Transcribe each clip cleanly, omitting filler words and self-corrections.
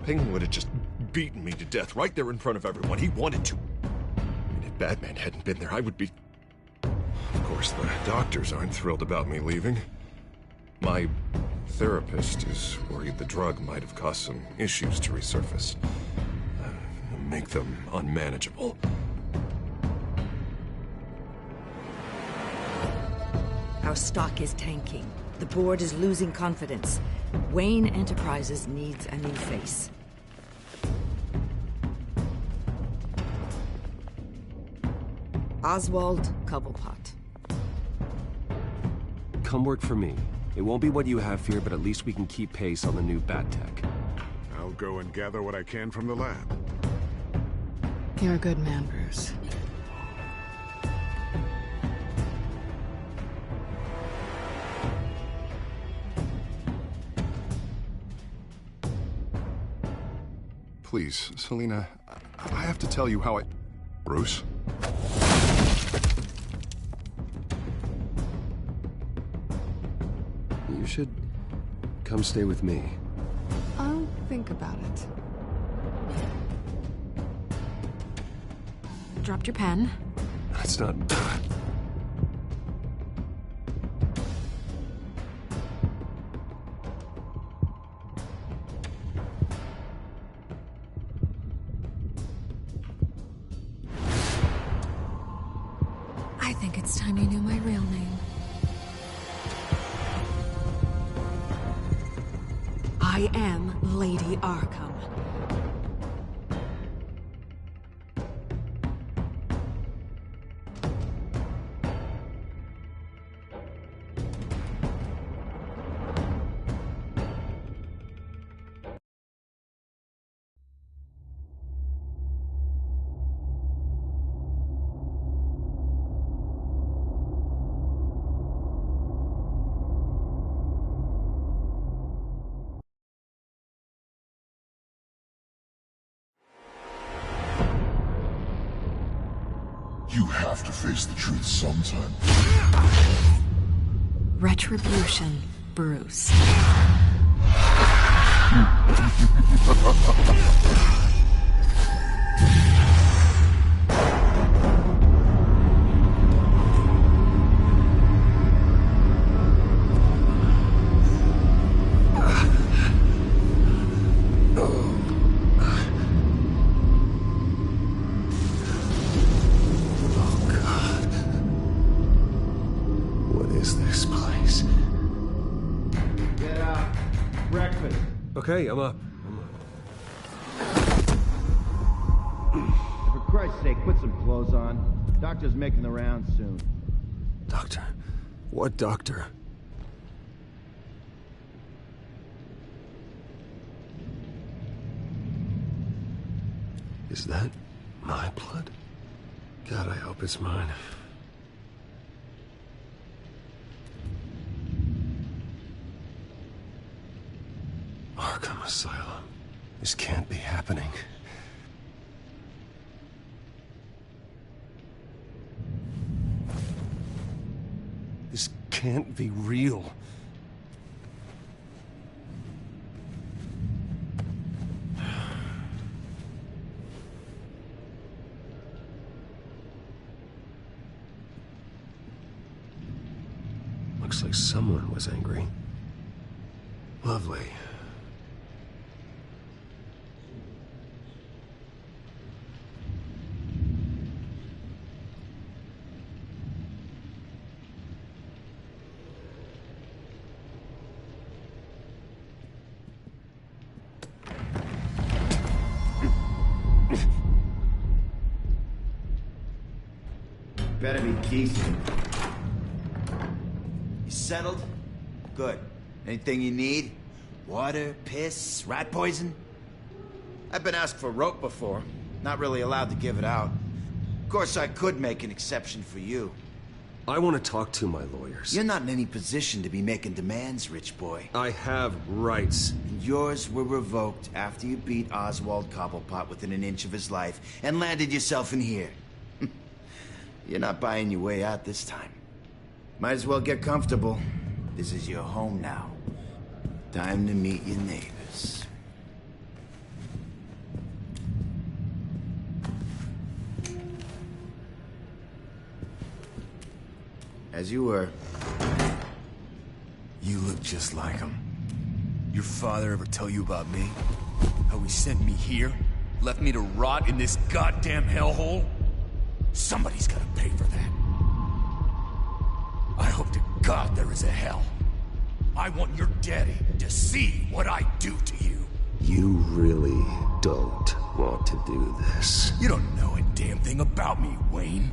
Penguin would have just beaten me to death right there in front of everyone. He wanted to. And if Batman hadn't been there, I would be... Of course, the doctors aren't thrilled about me leaving. My therapist is worried the drug might have caused some issues to resurface. Make them unmanageable. Our stock is tanking. The board is losing confidence. Wayne Enterprises needs a new face. Oswald Cobblepot. Come work for me. It won't be what you have here, but at least we can keep pace on the new bat tech. I'll go and gather what I can from the lab. You're a good man, Bruce. Please, Selina, I have to tell you how I... Bruce? You should come stay with me. I'll think about it. Dropped your pen. That's not... I think it's time you knew my real name. I am Lady Arkham. You have to face the truth sometime. Retribution, Bruce. Okay, I'm up. For Christ's sake, put some clothes on. Doctor's making the rounds soon. Doctor? What doctor? Is that my blood? God, I hope it's mine. Arkham Asylum. This can't be happening. This can't be real. Looks like someone was angry. Lovely. Better be decent. You settled? Good. Anything you need? Water, piss, rat poison? I've been asked for rope before. Not really allowed to give it out. Of course, I could make an exception for you. I want to talk to my lawyers. You're not in any position to be making demands, rich boy. I have rights. And yours were revoked after you beat Oswald Cobblepot within an inch of his life and landed yourself in here. You're not buying your way out this time. Might as well get comfortable. This is your home now. Time to meet your neighbors. As you were. You look just like him. Your father ever tell you about me? How he sent me here? Left me to rot in this goddamn hellhole? Somebody's gotta pay for that. I hope to God there is a hell. I want your daddy to see what I do to you. You really don't want to do this. You don't know a damn thing about me, Wayne.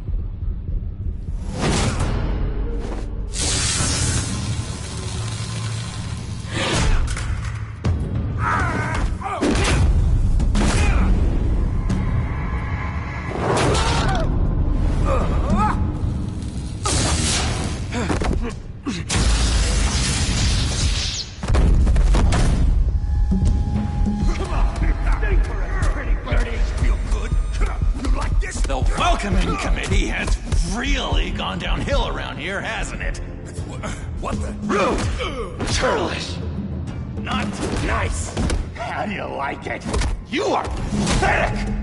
The welcoming committee has really gone downhill around here, hasn't it? What the? Rude! Churlish! Not nice! How do you like it? You are pathetic!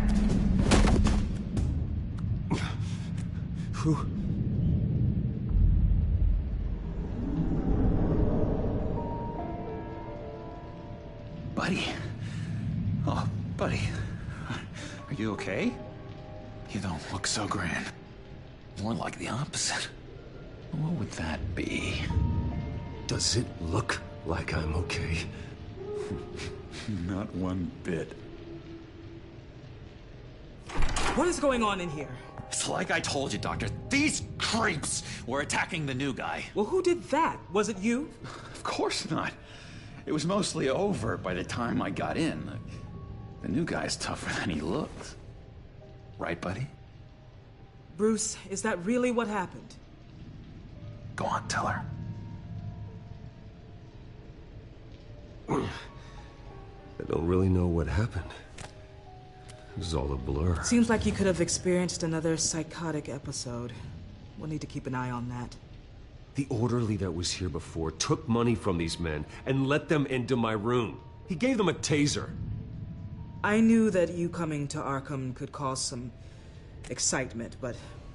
Who? Buddy. Oh, buddy. Are you okay? You don't look so grand. More like the opposite. What would that be? Does it look like I'm okay? Not one bit. What is going on in here? It's like I told you, Doctor. These creeps were attacking the new guy. Well, who did that? Was it you? Of course not. It was mostly over by the time I got in. The new guy's tougher than he looks. Right, buddy? Bruce, is that really what happened? Go on, tell her. I don't really know what happened. It was all a blur. Seems like you could have experienced another psychotic episode. We'll need to keep an eye on that. The orderly that was here before took money from these men and let them into my room. He gave them a taser. I knew that you coming to Arkham could cause some excitement, but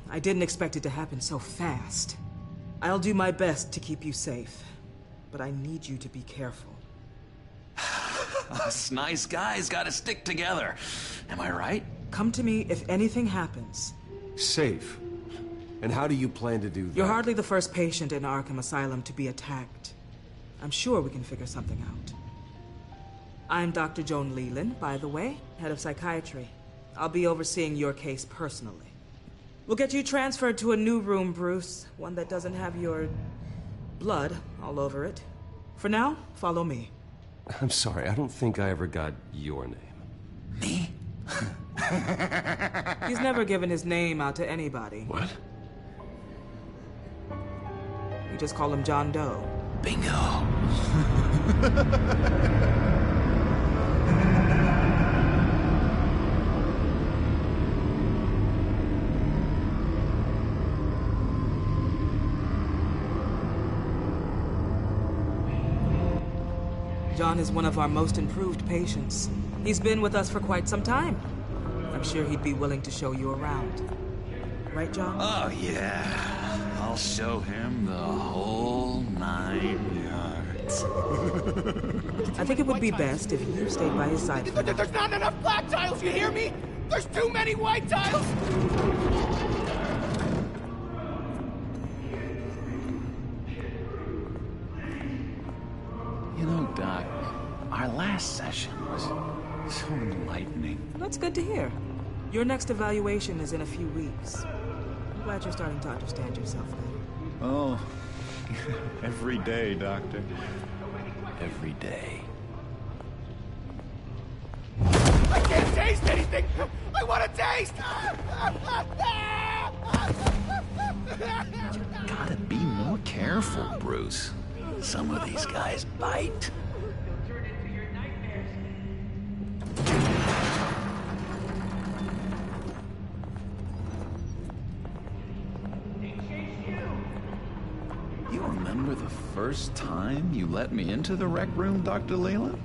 I didn't expect it to happen so fast. I'll do my best to keep you safe, but I need you to be careful. Us nice guys gotta stick together. Am I right? Come to me if anything happens. Safe? And how do you plan to do that? You're hardly the first patient in Arkham Asylum to be attacked. I'm sure we can figure something out. I'm Dr. Joan Leland, by the way, head of psychiatry. I'll be overseeing your case personally. We'll get you transferred to a new room, Bruce. One that doesn't have your blood all over it. For now, follow me. I'm sorry, I don't think I ever got your name. Me? He's never given his name out to anybody. What? You just call him John Doe. Bingo. John is one of our most improved patients. He's been with us for quite some time. I'm sure he'd be willing to show you around. Right, John? Oh, yeah. I'll show him the whole 9 yards. I think it would be best if you stayed by his side. There's not enough black tiles, you hear me? There's too many white tiles! You know, Doc, our last session was so enlightening. That's good to hear. Your next evaluation is in a few weeks. I'm glad you're starting to understand yourself now. Oh, every day, Doctor. Every day. I can't taste anything! I want to taste! You gotta be more careful, Bruce. Some of these guys bite. You remember the first time you let me into the rec room, Dr. Leland?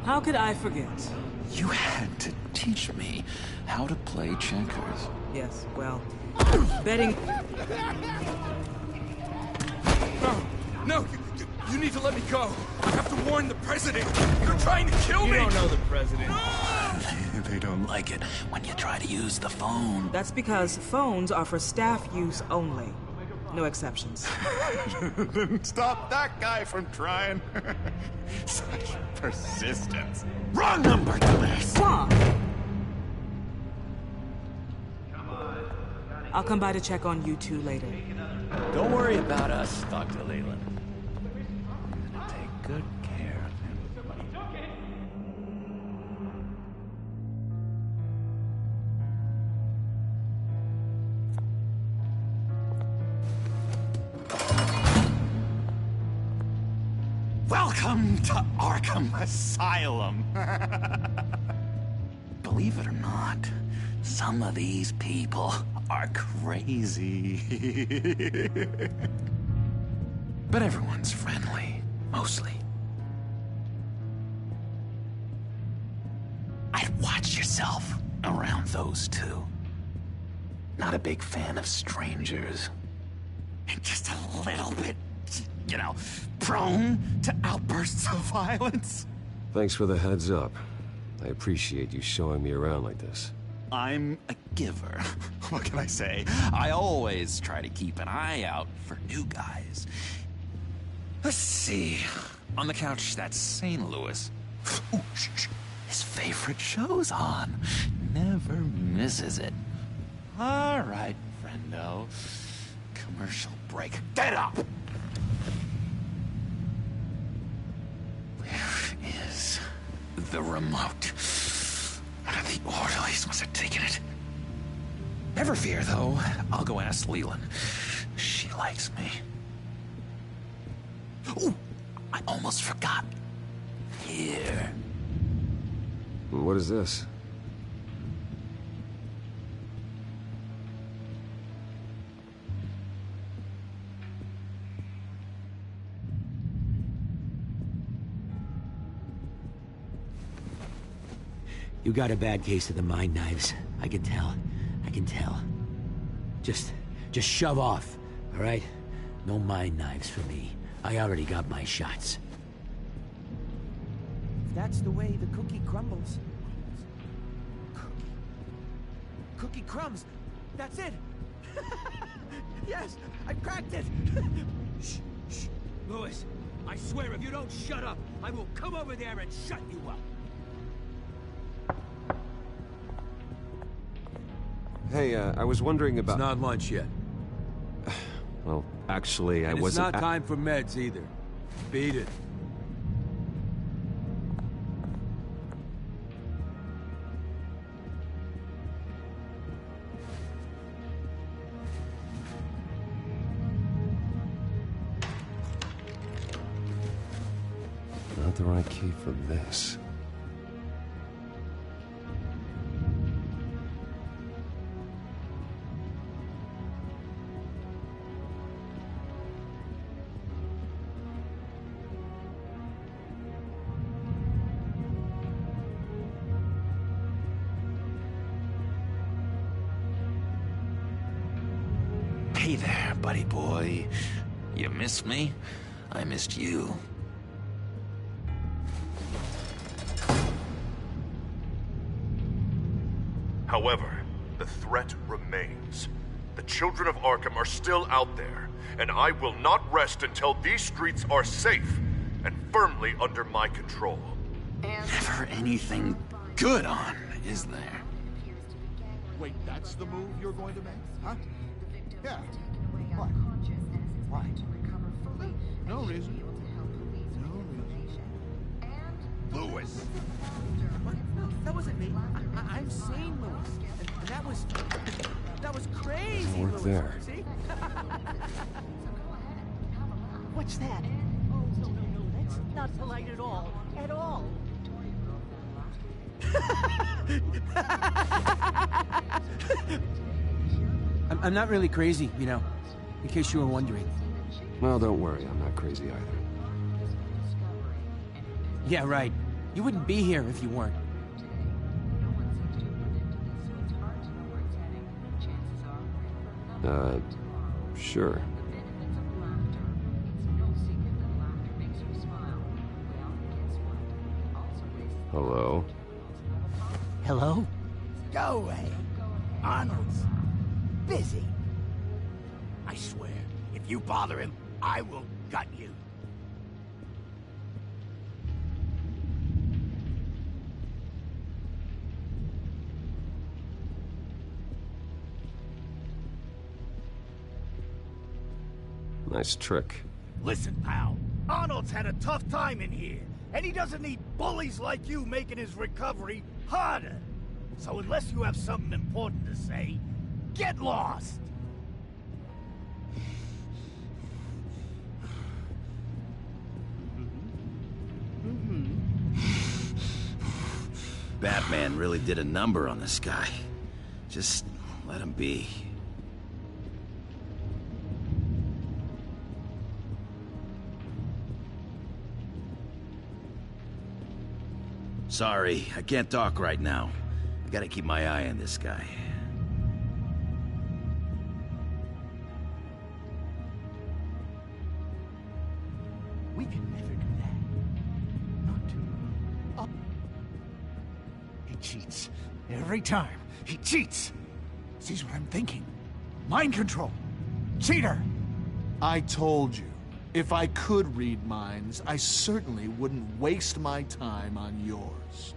How could I forget? You had to teach me how to play checkers. Yes, well, betting... No, you need to let me go. I have to warn the president. They're trying to kill me. You don't know the president. They don't like it when you try to use the phone. That's because phones are for staff use only. No exceptions. Stop that guy from trying. Such persistence. Wrong number, dumbass. Come on. I'll come by to check on you two later. Don't worry about us, Dr. Leland. I'm gonna take good care of him. Welcome to Arkham Asylum. Believe it or not, some of these people are crazy. But everyone's friendly, mostly. I'd watch yourself around those two. Not a big fan of strangers. And just a little bit, you know, prone to outbursts of violence. Thanks for the heads up. I appreciate you showing me around like this. I'm a giver. What can I say? I always try to keep an eye out for new guys. Let's see. On the couch, that's St. Louis. Ooh, shh. His favorite show's on. Never misses it. All right, friendo. Commercial break. Get up! Where is the remote? One of the orderlies must have taken it. Never fear, though. I'll go ask Leland. She likes me. Ooh, I almost forgot. Here. What is this? You got a bad case of the mind knives. I can tell. I can tell. Just shove off, all right? No mind knives for me. I already got my shots. That's the way the cookie crumbles. Cookie crumbs. That's it. Yes, I cracked it. Shh, shh. Louis, I swear if you don't shut up, I will come over there and shut you up. Hey, I was wondering about... It's not lunch yet. Well, actually, I wasn't... It's not time for meds either. Beat it. Not the right key for this. Hey there, buddy boy. You missed me? I missed you. However, the threat remains. The children of Arkham are still out there, and I will not rest until these streets are safe and firmly under my control. Never anything good on, is there? Wait, that's the move you're going to make? Huh? Yeah. What? Why? No reason. Louis. What? No, that wasn't me. I'm sane, Louis. And that was crazy. Doesn't work Louis. there. See? What's that? Oh, no, that's not polite at all. At all. I'm not really crazy, you know, in case you were wondering. Well, don't worry, I'm not crazy either. Yeah, right. You wouldn't be here if you weren't. Sure. Hello? Hello? Go away. Arnold's busy. I swear, if you bother him, I will gut you. Nice trick. Listen, pal. Arnold's had a tough time in here, and he doesn't need bullies like you making his recovery harder. So unless you have something important to say, get lost! Batman really did a number on this guy. Just let him be. Sorry, I can't talk right now. I gotta keep my eye on this guy. We can never do that. Not to... Oh. He cheats. Every time. He cheats! Sees what I'm thinking. Mind control. Cheater! I told you, if I could read minds, I certainly wouldn't waste my time on yours.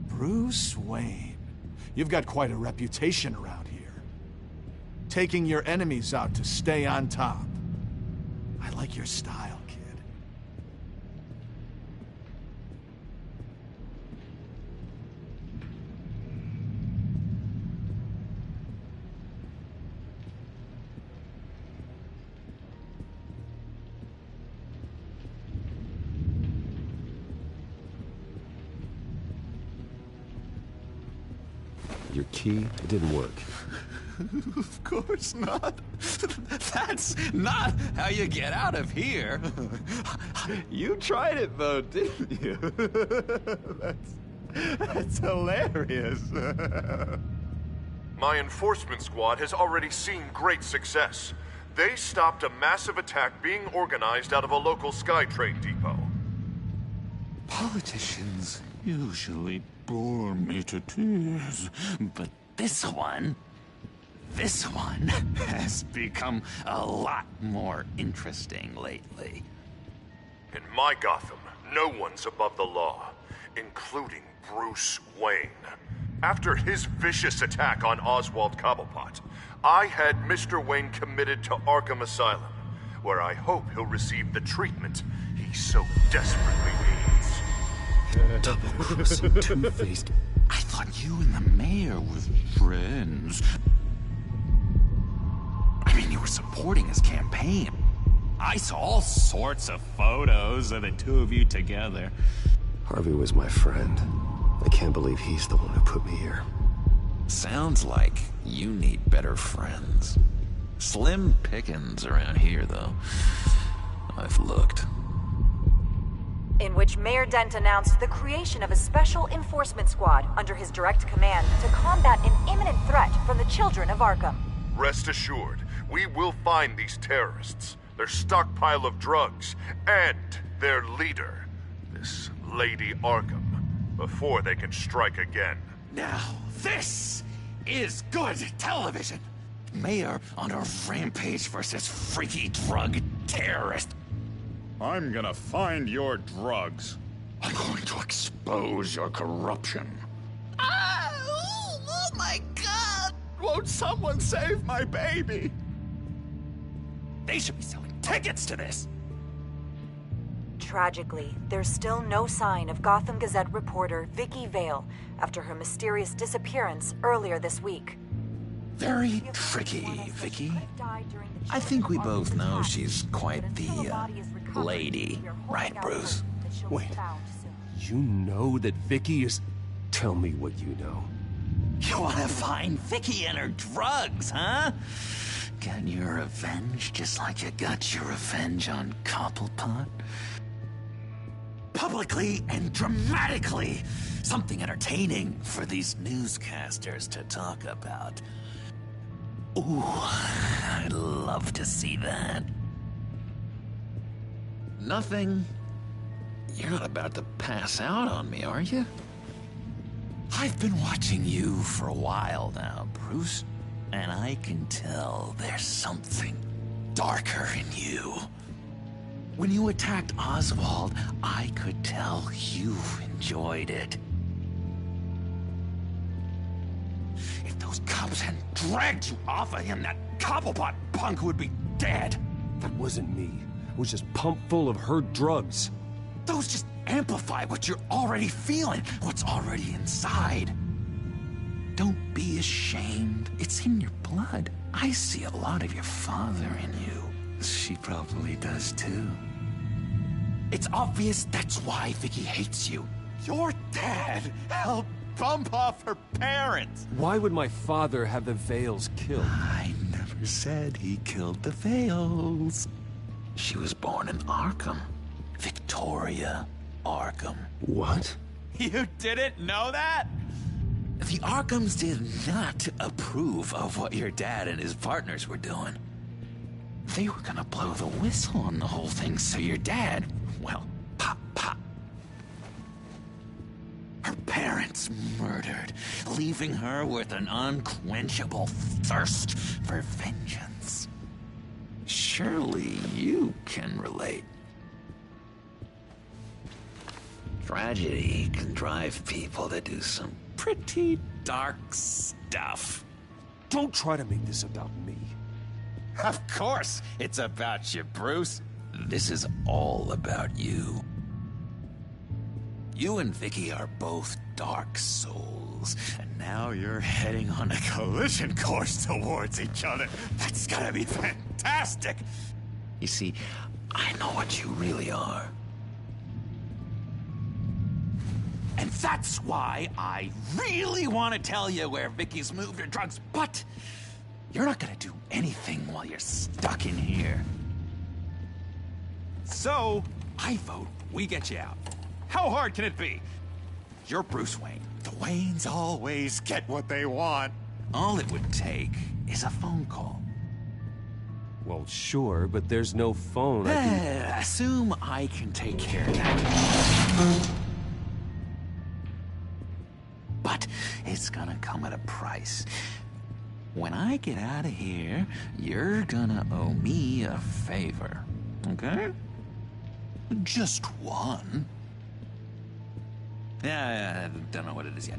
Bruce Wayne. You've got quite a reputation around here. Taking your enemies out to stay on top. I like your style, kid. Your key, it didn't work. Of course not. That's not how you get out of here. You tried it though, didn't you? That's hilarious. My enforcement squad has already seen great success. They stopped a massive attack being organized out of a local SkyTrain depot. Politicians usually bore me to tears, but this one has become a lot more interesting lately. In my Gotham, no one's above the law, including Bruce Wayne. After his vicious attack on Oswald Cobblepot, I had Mr. Wayne committed to Arkham Asylum, where I hope he'll receive the treatment he so desperately needs. Double-crossing, two-faced. I thought you and the mayor were friends. I mean, you were supporting his campaign. I saw all sorts of photos of the two of you together. Harvey was my friend. I can't believe he's the one who put me here. Sounds like you need better friends. Slim pickings around here, though. I've looked. In which Mayor Dent announced the creation of a special enforcement squad under his direct command to combat an imminent threat from the children of Arkham. Rest assured, we will find these terrorists, their stockpile of drugs, and their leader, this Lady Arkham, before they can strike again. Now, this is good television. Mayor on a rampage versus freaky drug terrorist. I'm gonna find your drugs. I'm going to expose your corruption. Oh my God! Won't someone save my baby? They should be selling tickets to this. Tragically, there's still no sign of Gotham Gazette reporter Vicky Vale after her mysterious disappearance earlier this week. Very tricky, Vicky. I think we both know she's quite the, lady, right, Bruce? Wait, you know that Vicky is... Tell me what you know. You wanna find Vicky and her drugs, huh? Get your revenge just like you got your revenge on Cobblepot? publicly and dramatically. Something entertaining for these newscasters to talk about. Ooh, I'd love to see that. Nothing? You're not about to pass out on me, are you? I've been watching you for a while now, Bruce, and I can tell there's something darker in you. When you attacked Oswald, I could tell you enjoyed it. If those cops hadn't dragged you off of him, that Cobblepot punk would be dead. That wasn't me. It was just pumped full of her drugs. Those just amplify what you're already feeling, what's already inside. Don't be ashamed. It's in your blood. I see a lot of your father in you. She probably does too. It's obvious that's why Vicky hates you. Your dad helped bump off her parents. Why would my father have the Vales killed? I never said he killed the Vales. She was born in Arkham. Victoria Arkham. What? You didn't know that? The Arkhams did not approve of what your dad and his partners were doing. They were gonna blow the whistle on the whole thing, so your dad, well, pop. Her parents murdered, leaving her with an unquenchable thirst for vengeance. Surely you can relate. Tragedy can drive people to do some pretty dark stuff. Don't try to make this about me. Of course it's about you, Bruce. This is all about you. You and Vicky are both dark souls, and now you're heading on a collision course towards each other. That's gotta be fantastic! You see, I know what you really are. And that's why I really want to tell you where Vicky's moved her drugs, but you're not gonna do anything while you're stuck in here. So, I vote we get you out. How hard can it be? You're Bruce Wayne. The Waynes always get what they want. All it would take is a phone call. Well, sure, but there's no phone. I can... Assume I can take care of that. But it's gonna come at a price. When I get out of here, you're gonna owe me a favor, okay? Just one. Yeah, I don't know what it is yet.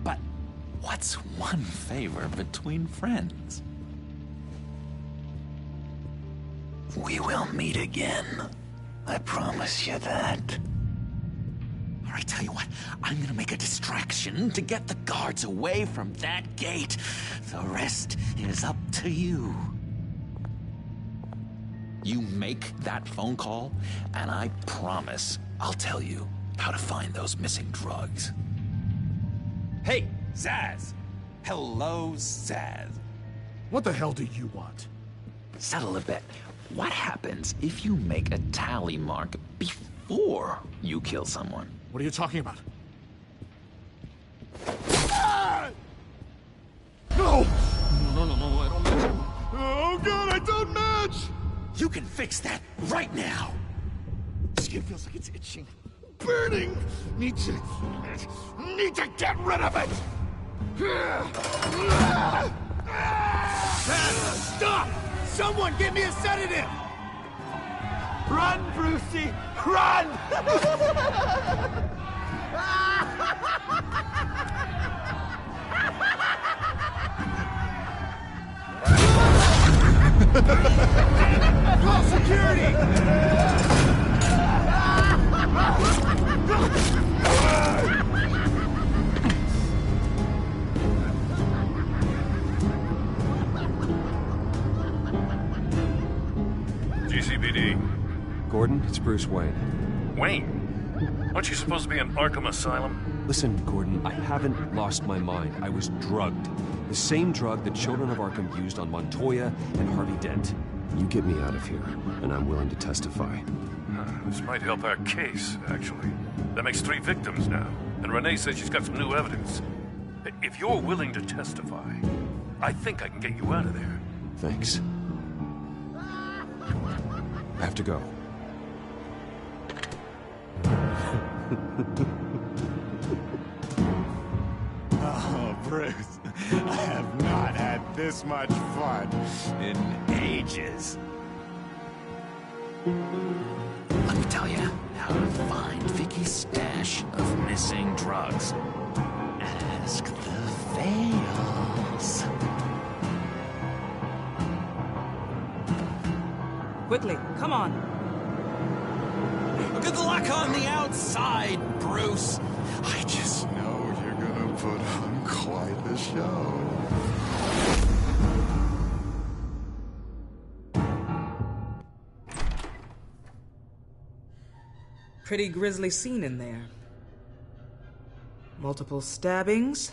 But what's one favor between friends? We will meet again. I promise you that. All right, tell you what, I'm gonna make a distraction to get the guards away from that gate. The rest is up to you. You make that phone call, and I promise I'll tell you how to find those missing drugs. Hey, Zaz! Hello, Zaz. What the hell do you want? Settle a bet. What happens if you make a tally mark before you kill someone? What are you talking about? No! No, I don't match. Oh god, I don't match! You can fix that right now! Skin feels like it's itching. Burning! Need to get rid of it! Stop! Someone give me a sedative! Run, Brucey! Run! Call security! GCPD. Gordon, it's Bruce Wayne. Wayne? Aren't you supposed to be in Arkham Asylum? Listen, Gordon, I haven't lost my mind. I was drugged. The same drug the children of Arkham used on Montoya and Harvey Dent. You get me out of here, and I'm willing to testify. This might help our case, actually. That makes 3 victims now, and Renee says she's got some new evidence. If you're willing to testify, I think I can get you out of there. Thanks. I have to go. Oh, Bruce, I have not had this much fun in ages. Let me tell you how to find Vicky's stash of missing drugs. Ask the Vales. Quickly, come on. Good luck on the outside, Bruce. I just know you're gonna put on quite the show. Pretty grisly scene in there. Multiple stabbings.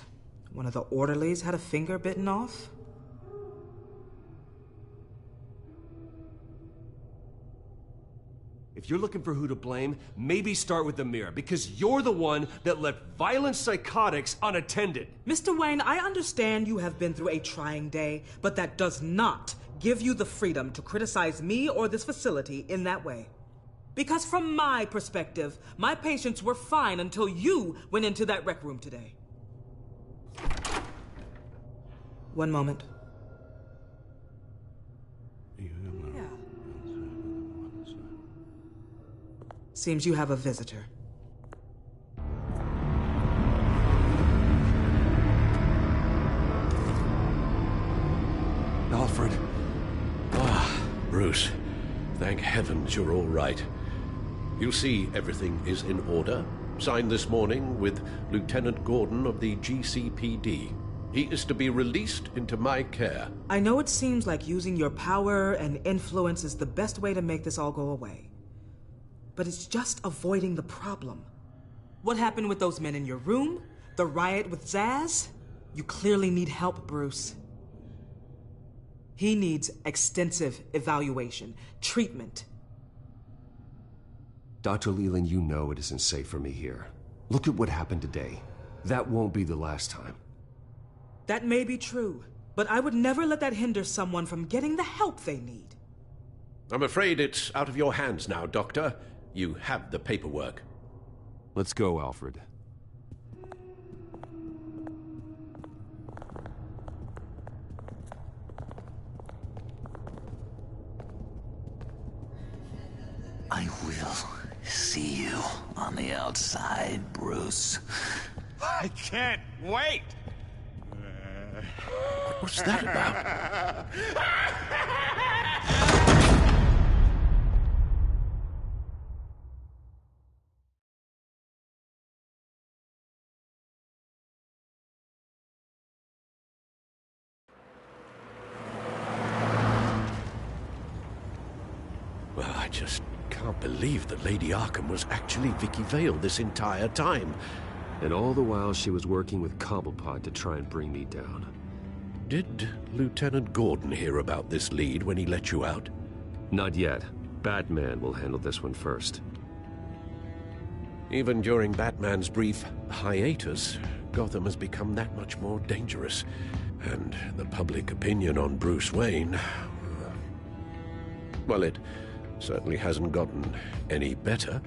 One of the orderlies had a finger bitten off. If you're looking for who to blame, maybe start with the mirror, because you're the one that left violent psychotics unattended. Mr. Wayne, I understand you have been through a trying day, but that does not give you the freedom to criticize me or this facility in that way. Because from my perspective, my patients were fine until you went into that rec room today. One moment. Seems you have a visitor. Alfred. Ah, Bruce. Thank heavens you're all right. You'll see everything is in order. Signed this morning with Lieutenant Gordon of the GCPD. He is to be released into my care. I know it seems like using your power and influence is the best way to make this all go away. But it's just avoiding the problem. What happened with those men in your room? The riot with Zaz? You clearly need help, Bruce. He needs extensive evaluation, treatment. Dr. Leland, you know it isn't safe for me here. Look at what happened today. That won't be the last time. That may be true, but I would never let that hinder someone from getting the help they need. I'm afraid it's out of your hands now, Doctor. You have the paperwork. Let's go, Alfred. I will see you on the outside, Bruce. I can't wait! What's that about? Well, I just can't believe that Lady Arkham was actually Vicky Vale this entire time. And all the while she was working with Cobblepot to try and bring me down. Did Lieutenant Gordon hear about this lead when he let you out? Not yet. Batman will handle this one first. Even during Batman's brief hiatus, Gotham has become that much more dangerous. And the public opinion on Bruce Wayne... well, it certainly hasn't gotten any better.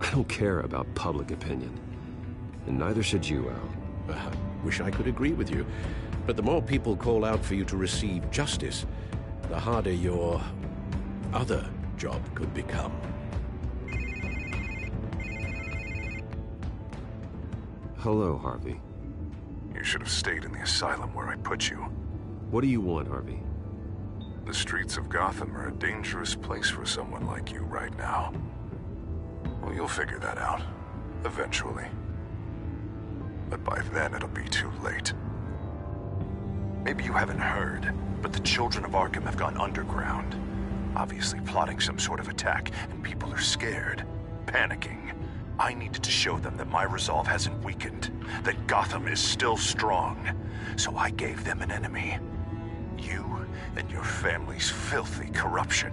I don't care about public opinion. And neither should you, Al. I wish I could agree with you. But the more people call out for you to receive justice, the harder your other job could become. Hello, Harvey. You should have stayed in the asylum where I put you. What do you want, Harvey? The streets of Gotham are a dangerous place for someone like you right now. Well, you'll figure that out. Eventually. But by then, it'll be too late. Maybe you haven't heard, but the children of Arkham have gone underground. Obviously plotting some sort of attack, and people are scared, panicking. I needed to show them that my resolve hasn't weakened, that Gotham is still strong. So I gave them an enemy. You and your family's filthy corruption.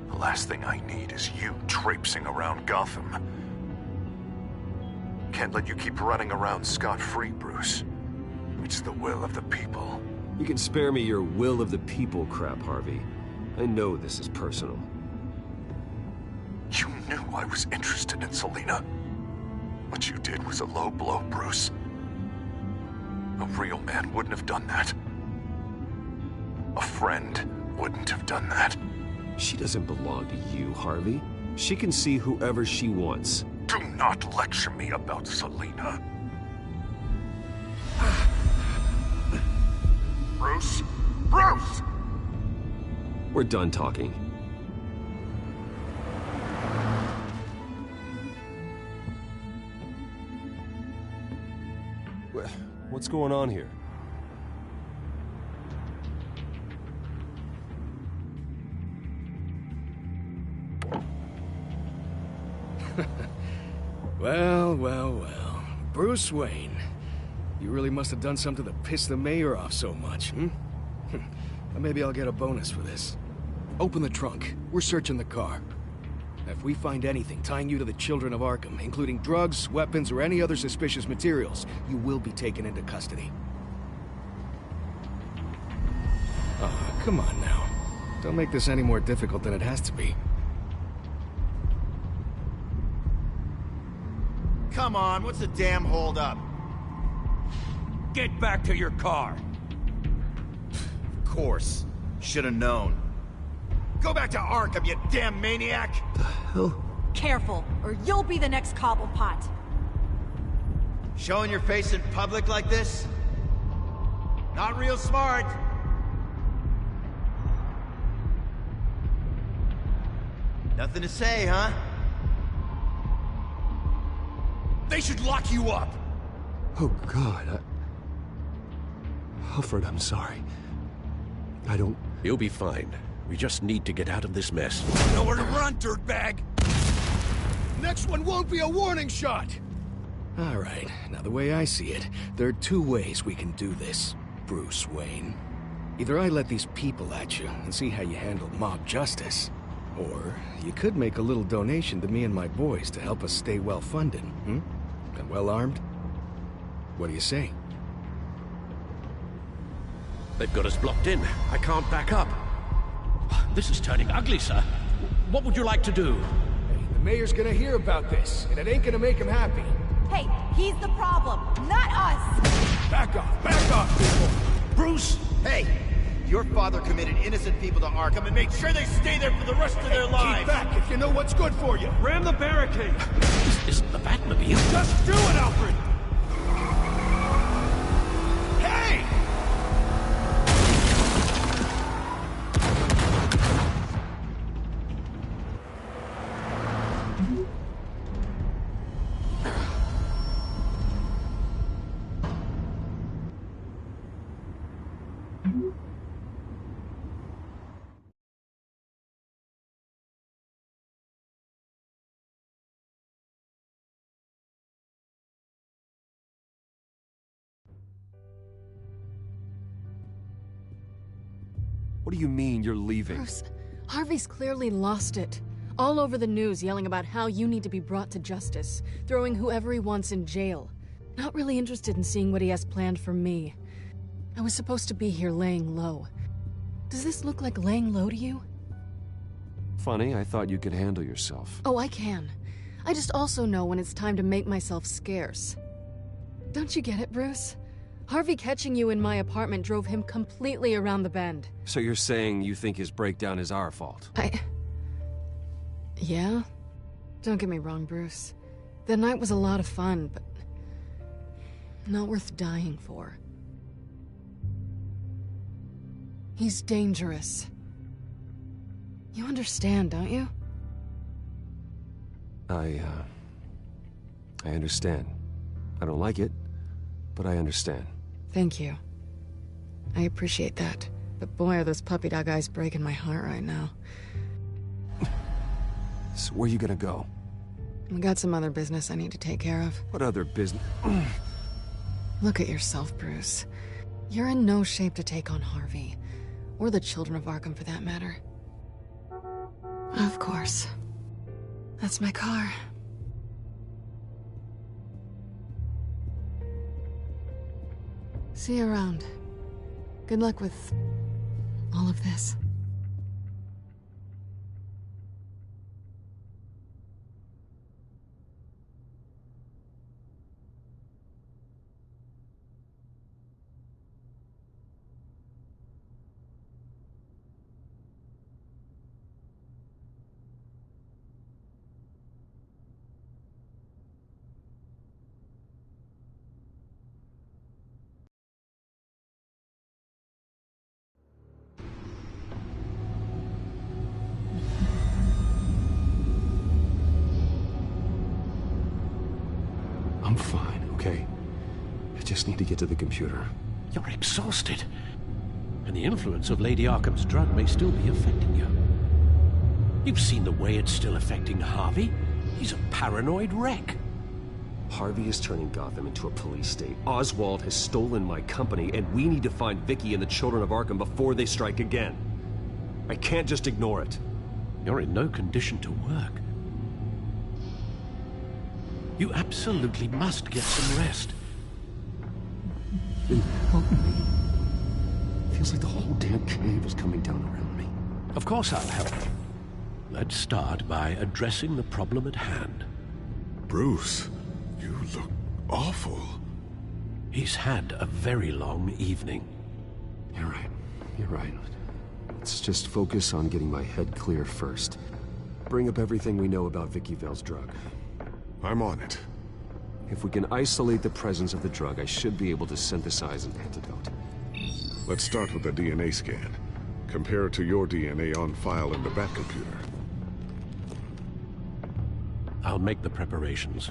The last thing I need is you traipsing around Gotham. Can't let you keep running around scot-free, Bruce. It's the will of the people. You can spare me your will of the people crap, Harvey. I know this is personal. You knew I was interested in Selina. What you did was a low blow, Bruce. A real man wouldn't have done that. A friend wouldn't have done that. She doesn't belong to you, Harvey. She can see whoever she wants. Do not lecture me about Selina. Bruce? Bruce! We're done talking. What's going on here? Well. Bruce Wayne. You really must have done something to piss the mayor off so much, hmm? Well, maybe I'll get a bonus for this. Open the trunk. We're searching the car. If we find anything tying you to the children of Arkham, including drugs, weapons, or any other suspicious materials, you will be taken into custody. Oh, come on now. Don't make this any more difficult than it has to be. Come on, what's the damn holdup? Get back to your car! Of course. Should've known. Go back to Arkham, you damn maniac! The hell? Careful, or you'll be the next Cobblepot. Showing your face in public like this? Not real smart. Nothing to say, huh? They should lock you up! Oh, God, Alfred, I'm sorry. I don't... You'll be fine. We just need to get out of this mess. Nowhere to run, dirtbag! Next one won't be a warning shot! Alright, now the way I see it, there are two ways we can do this, Bruce Wayne. Either I let these people at you and see how you handle mob justice, or you could make a little donation to me and my boys to help us stay well-funded, hmm? And well-armed? What do you say? They've got us blocked in. I can't back up. This is turning ugly, sir. What would you like to do? Hey, the mayor's gonna hear about this, and it ain't gonna make him happy. Hey, he's the problem, not us! Back off, people! Bruce! Hey! Your father committed innocent people to Arkham and made sure they stay there for the rest of their lives! Keep back if you know what's good for you! Ram the barricade! This isn't the Batmobile. Just do it, Alfred! Hey! What do you mean you're leaving? Bruce, Harvey's clearly lost it. All over the news yelling about how you need to be brought to justice, throwing whoever he wants in jail. Not really interested in seeing what he has planned for me. I was supposed to be here laying low. Does this look like laying low to you? Funny, I thought you could handle yourself. Oh, I can. I just also know when it's time to make myself scarce. Don't you get it, Bruce? Harvey catching you in my apartment drove him completely around the bend. So you're saying you think his breakdown is our fault? Yeah? Don't get me wrong, Bruce. The night was a lot of fun, but not worth dying for. He's dangerous. You understand, don't you? I understand. I don't like it, but I understand. Thank you. I appreciate that. But boy, are those puppy dog eyes breaking my heart right now. So where are you gonna go? I got some other business I need to take care of. What other business? Look at yourself, Bruce. You're in no shape to take on Harvey. Or the children of Arkham, for that matter. Of course. That's my car. See you around. Good luck with all of this. I'm fine, okay? I just need to get to the computer. You're exhausted. And the influence of Lady Arkham's drug may still be affecting you. You've seen the way it's still affecting Harvey. He's a paranoid wreck. Harvey is turning Gotham into a police state. Oswald has stolen my company, and we need to find Vicky and the children of Arkham before they strike again. I can't just ignore it. You're in no condition to work. You absolutely must get some rest. Then help me. Feels like the whole damn cave is coming down around me. Of course I'll help. Let's start by addressing the problem at hand. Bruce, you look awful. He's had a very long evening. You're right. You're right. Let's just focus on getting my head clear first. Bring up everything we know about Vicky Vale's drug. I'm on it. If we can isolate the presence of the drug, I should be able to synthesize an antidote. Let's start with a DNA scan. Compare it to your DNA on file in the Batcomputer. I'll make the preparations.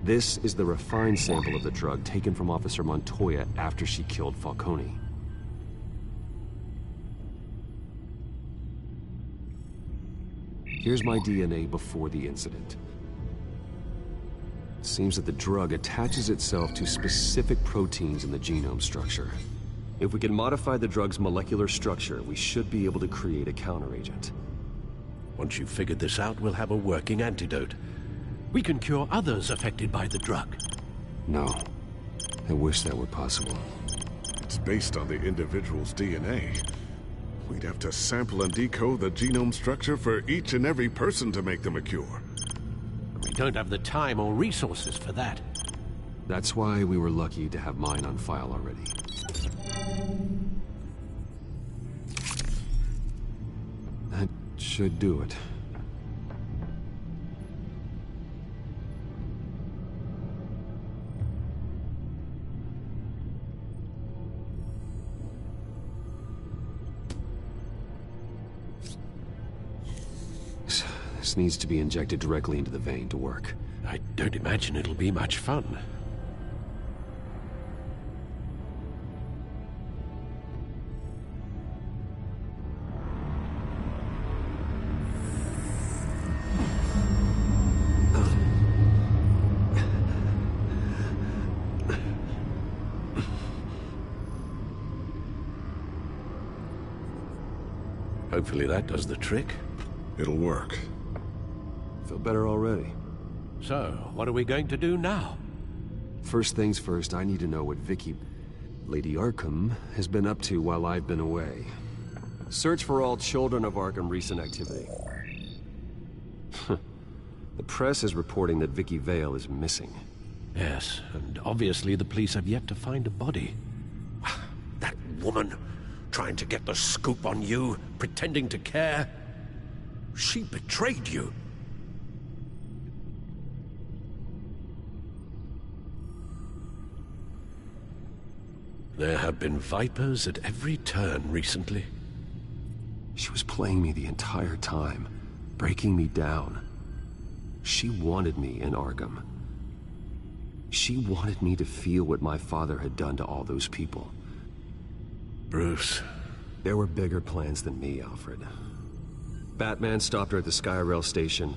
This is the refined sample of the drug taken from Officer Montoya after she killed Falcone. Here's my DNA before the incident. It seems that the drug attaches itself to specific proteins in the genome structure. If we can modify the drug's molecular structure, we should be able to create a counteragent. Once you've figured this out, we'll have a working antidote. We can cure others affected by the drug. No. I wish that were possible. It's based on the individual's DNA. We'd have to sample and decode the genome structure for each and every person to make them a cure. We don't have the time or resources for that. That's why we were lucky to have mine on file already. That should do it. This needs to be injected directly into the vein to work. I don't imagine it'll be much fun. Hopefully that does the trick. It'll work. Feel better already. So, what are we going to do now? First things first, I need to know what Vicky, Lady Arkham, has been up to while I've been away. Search for all children of Arkham recent activity. The press is reporting that Vicky Vale is missing. Yes, and obviously the police have yet to find a body. That woman, trying to get the scoop on you, pretending to care. She betrayed you. There have been vipers at every turn recently. She was playing me the entire time, breaking me down. She wanted me in Arkham. She wanted me to feel what my father had done to all those people. Bruce. There were bigger plans than me, Alfred. Batman stopped her at the Skyrail station,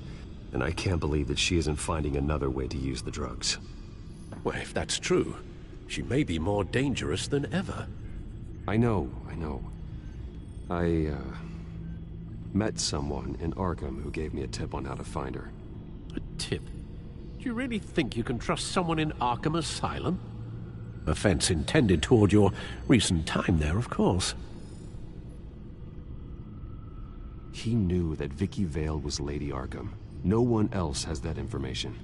and I can't believe that she isn't finding another way to use the drugs. Well, if that's true, she may be more dangerous than ever. I know. I met someone in Arkham who gave me a tip on how to find her. A tip? Do you really think you can trust someone in Arkham Asylum? Offense intended toward your recent time there, of course. He knew that Vicky Vale was Lady Arkham. No one else has that information.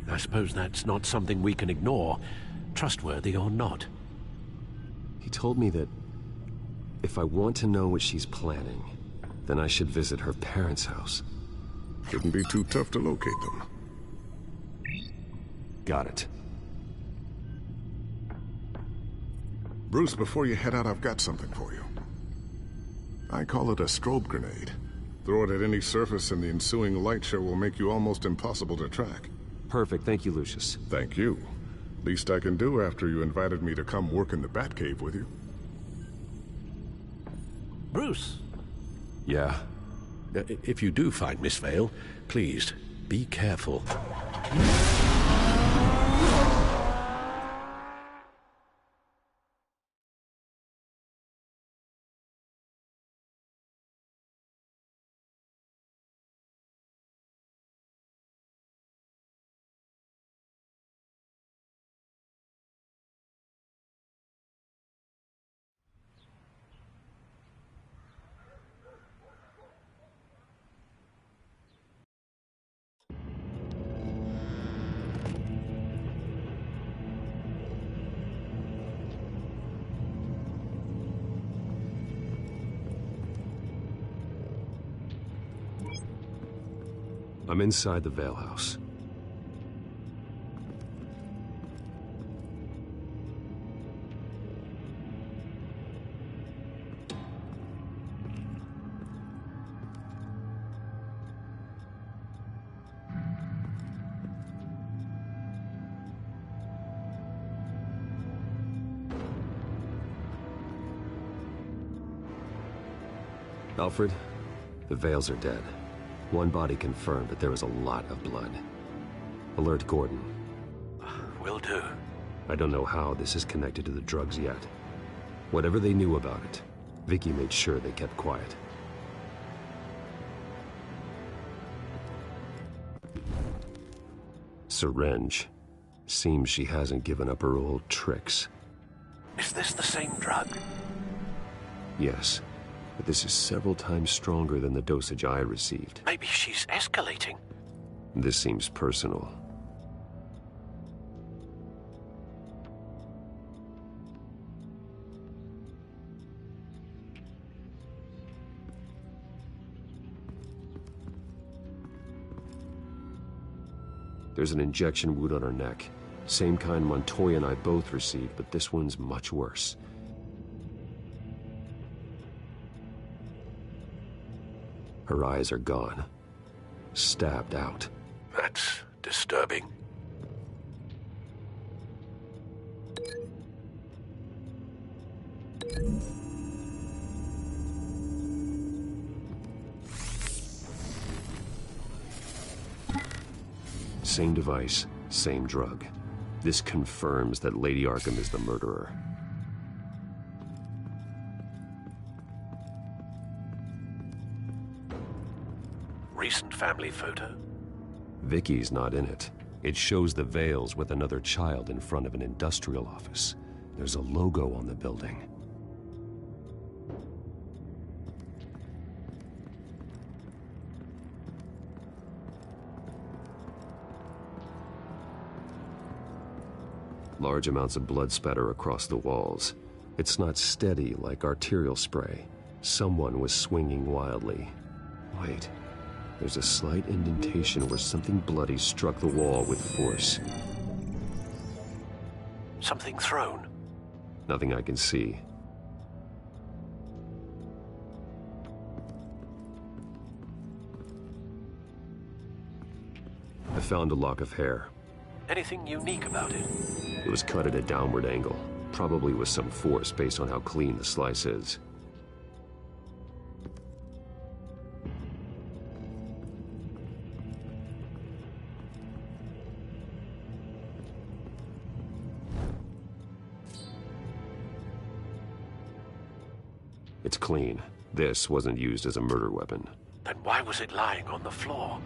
I suppose that's not something we can ignore, trustworthy or not. He told me that if I want to know what she's planning, then I should visit her parents' house. Shouldn't be too tough to locate them. Got it. Bruce, before you head out, I've got something for you. I call it a strobe grenade. Throw it at any surface and the ensuing light show will make you almost impossible to track. Perfect, thank you, Lucius. Thank you. Least I can do after you invited me to come work in the Batcave with you. Bruce! Yeah? If you do find Miss Vale, please, be careful. I'm inside the Vale house. Alfred, the Vales are dead. One body confirmed, but there is a lot of blood. Alert Gordon. Will do. I don't know how this is connected to the drugs yet. Whatever they knew about it, Vicky made sure they kept quiet. Syringe. Seems she hasn't given up her old tricks. Is this the same drug? Yes. But this is several times stronger than the dosage I received. Maybe she's escalating. This seems personal. There's an injection wound on her neck. Same kind Montoya and I both received, but this one's much worse. Her eyes are gone. Stabbed out. That's disturbing. Same device, same drug. This confirms that Lady Arkham is the murderer. recent family photo? Vicky's not in it. It shows the Vales with another child in front of an industrial office. There's a logo on the building. Large amounts of blood spatter across the walls. It's not steady like arterial spray. Someone was swinging wildly. Wait, there's a slight indentation where something bloody struck the wall with force. Something thrown? Nothing I can see. I found a lock of hair. Anything unique about it? It was cut at a downward angle, probably with some force based on how clean the slice is. It's clean. This wasn't used as a murder weapon. Then why was it lying on the floor?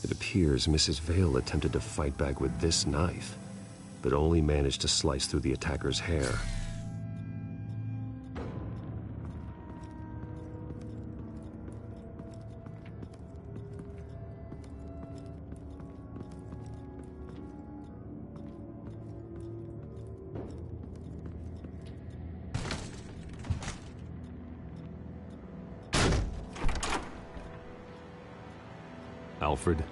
It appears Mrs. Vale attempted to fight back with this knife, but only managed to slice through the attacker's hair. Alfred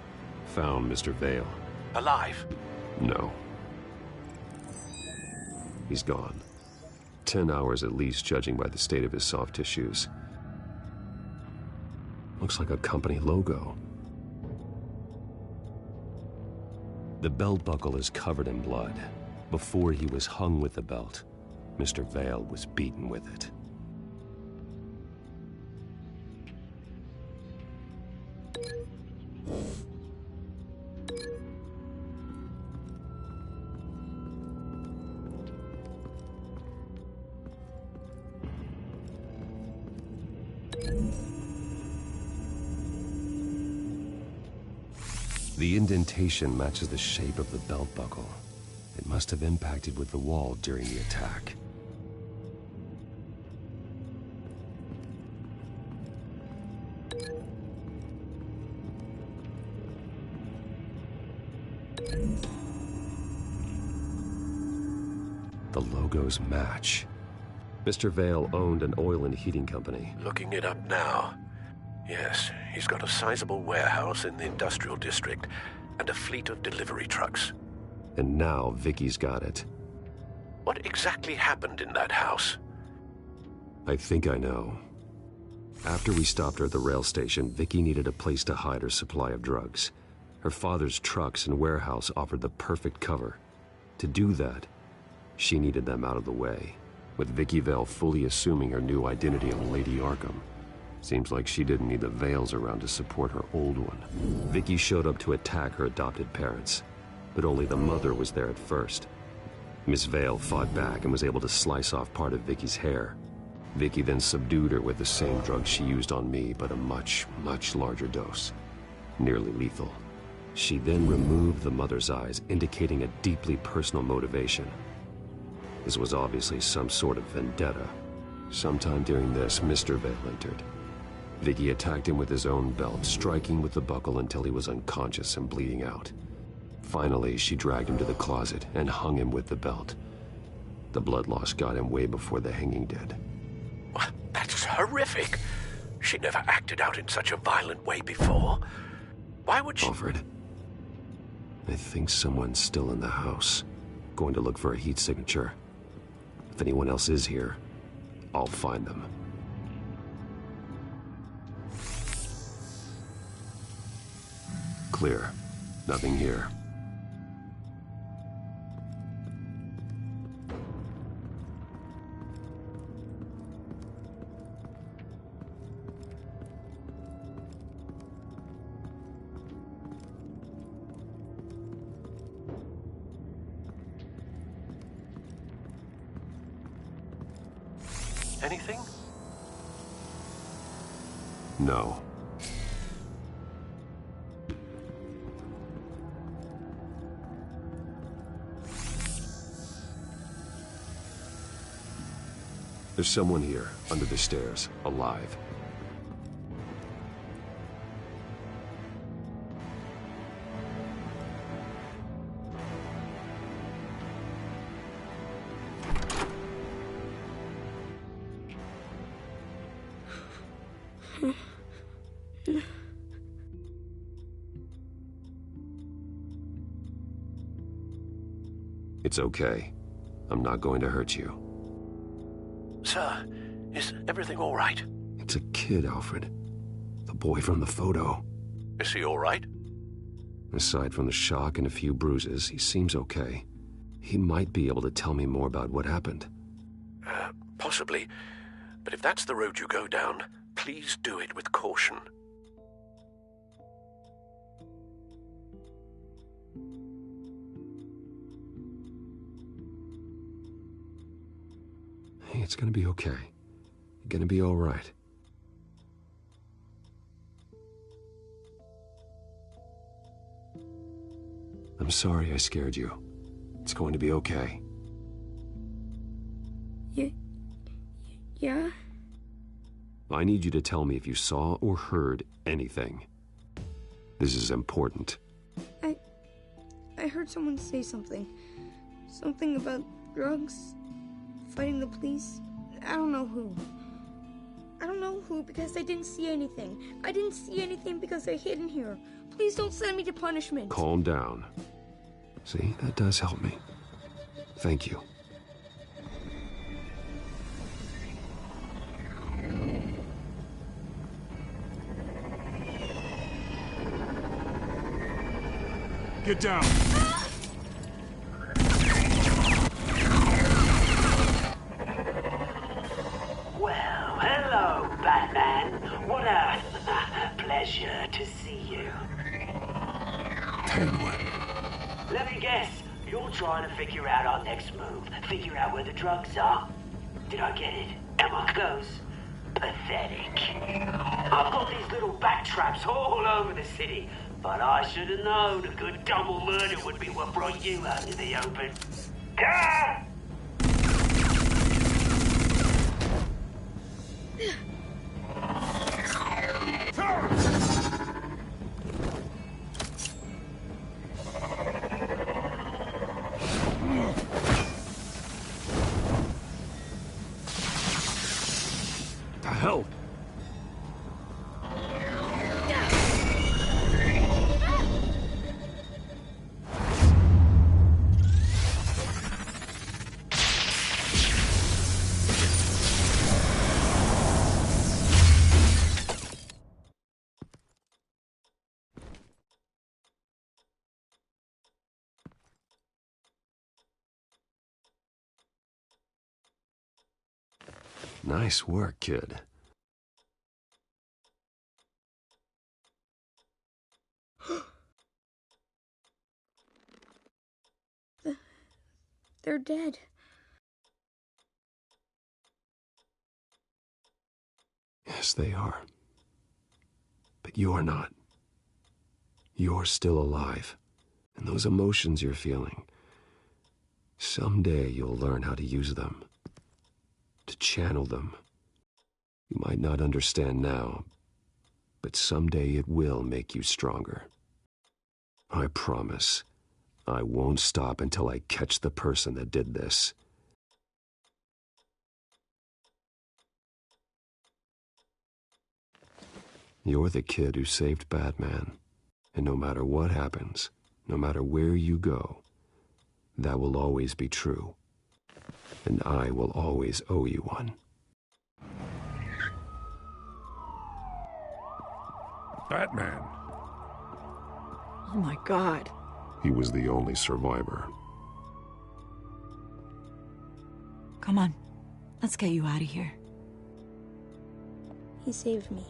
found Mr. Vale. Alive? No. He's gone. 10 hours at least, judging by the state of his soft tissues. Looks like a company logo. The belt buckle is covered in blood. Before he was hung with the belt, Mr. Vale was beaten with it. The indentation matches the shape of the belt buckle. It must have impacted with the wall during the attack. The logos match. Mr. Vale owned an oil and heating company. Looking it up now. Yes, he's got a sizable warehouse in the industrial district and a fleet of delivery trucks. And now Vicky's got it. What exactly happened in that house? I think I know. After we stopped her at the rail station, Vicky needed a place to hide her supply of drugs. Her father's trucks and warehouse offered the perfect cover. To do that, she needed them out of the way, with Vicky Vale fully assuming her new identity of Lady Arkham. Seems like she didn't need the Vales around to support her old one. Vicky showed up to attack her adopted parents, but only the mother was there at first. Miss Vale fought back and was able to slice off part of Vicky's hair. Vicky then subdued her with the same drug she used on me, but a much, much larger dose. Nearly lethal. She then removed the mother's eyes, indicating a deeply personal motivation. This was obviously some sort of vendetta. Sometime during this, Mr. Vale entered. Vicky attacked him with his own belt, striking with the buckle until he was unconscious and bleeding out. Finally, she dragged him to the closet and hung him with the belt. The blood loss got him way before the hanging did. That's horrific. She never acted out in such a violent way before. Why would she... Alfred, I think someone's still in the house. Going to look for a heat signature. If anyone else is here, I'll find them. Clear. Nothing here. Anything? No. There's someone here, under the stairs, alive. It's okay. I'm not going to hurt you. Sir, is everything all right? It's a kid, Alfred. The boy from the photo. Is he all right? Aside from the shock and a few bruises, he seems okay. He might be able to tell me more about what happened. Possibly. But if that's the road you go down, please do it with caution. Hey, it's gonna be okay. You're gonna be all right. I'm sorry I scared you. It's going to be okay. Yeah? I need you to tell me if you saw or heard anything. This is important. I heard someone say something. Something about drugs, fighting the police. I don't know who. I don't know who because I didn't see anything. I didn't see anything because I hid in here. Please don't send me to punishment. Calm down. See, that does help me. Thank you. Get down! Well, hello, Batman. What a pleasure to see you. Penguin. Let me guess. You're trying to figure out our next move. Figure out where the drugs are. Did I get it? Am I close? Pathetic. I've got these little bat traps all over the city, but I should have known a good double murder would be what brought you out in the open. Ah! The hell? Nice work, kid. They're dead. Yes, they are. But you're not. You're still alive. And those emotions you're feeling, someday you'll learn how to use them. To channel them. You might not understand now, but someday it will make you stronger. I promise, I won't stop until I catch the person that did this. You're the kid who saved Batman, and no matter what happens, no matter where you go, that will always be true. And I will always owe you one. Batman. Oh my God. He was the only survivor. Come on. Let's get you out of here. He saved me.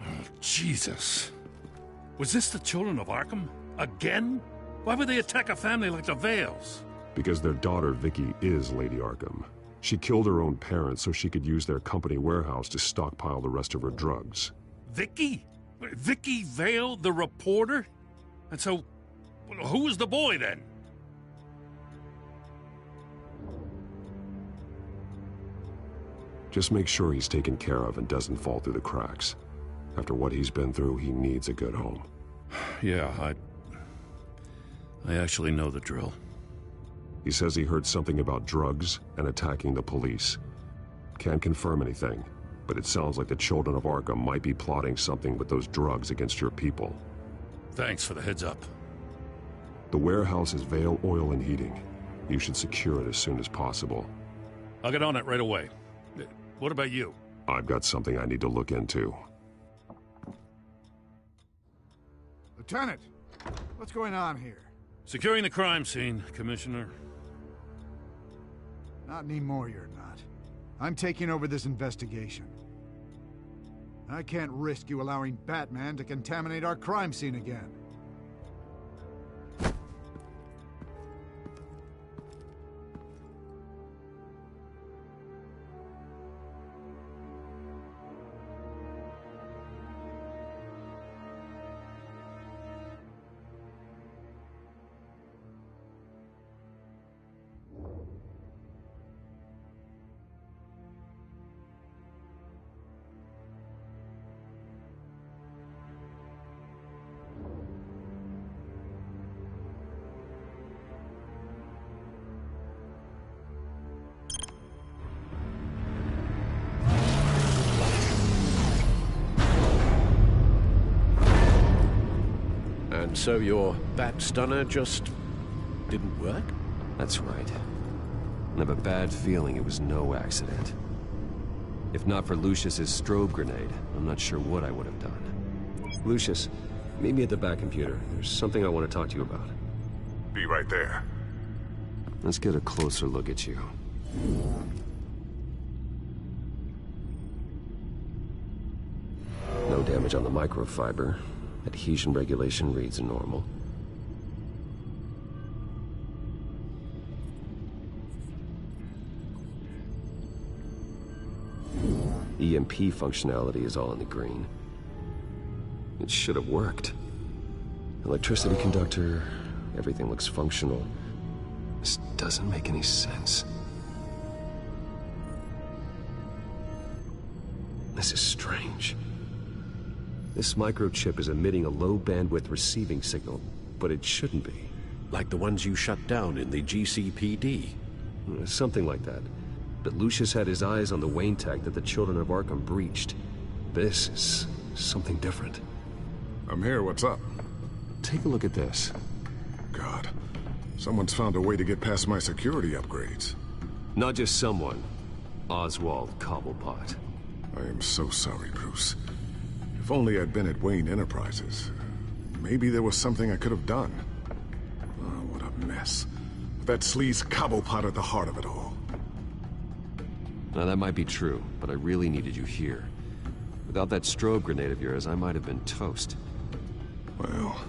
Oh, Jesus. Was this the children of Arkham? Again? Why would they attack a family like the Vales? Because their daughter, Vicky, is Lady Arkham. She killed her own parents so she could use their company warehouse to stockpile the rest of her drugs. Vicky? Vicky Vale, the reporter? And so, who was the boy then? Just make sure he's taken care of and doesn't fall through the cracks. After what he's been through, he needs a good home. Yeah, I actually know the drill. He says he heard something about drugs and attacking the police. Can't confirm anything, but it sounds like the children of Arkham might be plotting something with those drugs against your people. Thanks for the heads up. The warehouse is Vale Oil and Heating. You should secure it as soon as possible. I'll get on it right away. What about you? I've got something I need to look into. Lieutenant, what's going on here? Securing the crime scene, Commissioner. Not anymore, you're not. I'm taking over this investigation. I can't risk you allowing Batman to contaminate our crime scene again. And so your bat stunner just didn't work? That's right. I have a bad feeling it was no accident. If not for Lucius's strobe grenade, I'm not sure what I would have done. Lucius, meet me at the back computer. There's something I want to talk to you about. Be right there. Let's get a closer look at you. No damage on the microfiber. Adhesion regulation reads normal. EMP functionality is all in the green. It should have worked. Electricity conductor, everything looks functional. This doesn't make any sense. This is strange. This microchip is emitting a low-bandwidth receiving signal, but it shouldn't be. Like the ones you shut down in the GCPD? Something like that. But Lucius had his eyes on the Wayne tech that the children of Arkham breached. This is something different. I'm here, what's up? Take a look at this. God, someone's found a way to get past my security upgrades. Not just someone. Oswald Cobblepot. I am so sorry, Bruce. If only I'd been at Wayne Enterprises. Maybe there was something I could have done. Oh, what a mess. That sleaze Cobblepot at the heart of it all. Now that might be true, but I really needed you here. Without that strobe grenade of yours, I might have been toast. Well,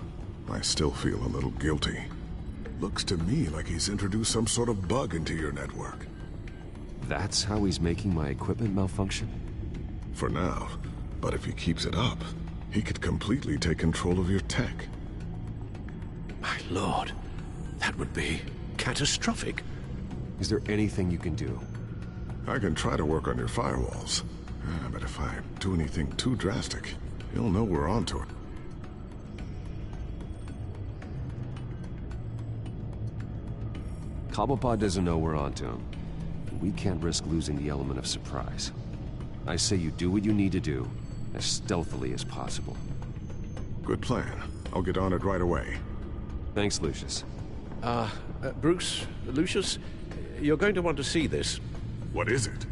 I still feel a little guilty. Looks to me like he's introduced some sort of bug into your network. That's how he's making my equipment malfunction? For now. But if he keeps it up, he could completely take control of your tech. My lord, that would be catastrophic. Is there anything you can do? I can try to work on your firewalls. But if I do anything too drastic, he'll know we're onto it. Cobblepot doesn't know we're onto him. We can't risk losing the element of surprise. I say you do what you need to do, as stealthily as possible. Good plan. I'll get on it right away. Thanks, Lucius. Bruce, Lucius, you're going to want to see this. What is it?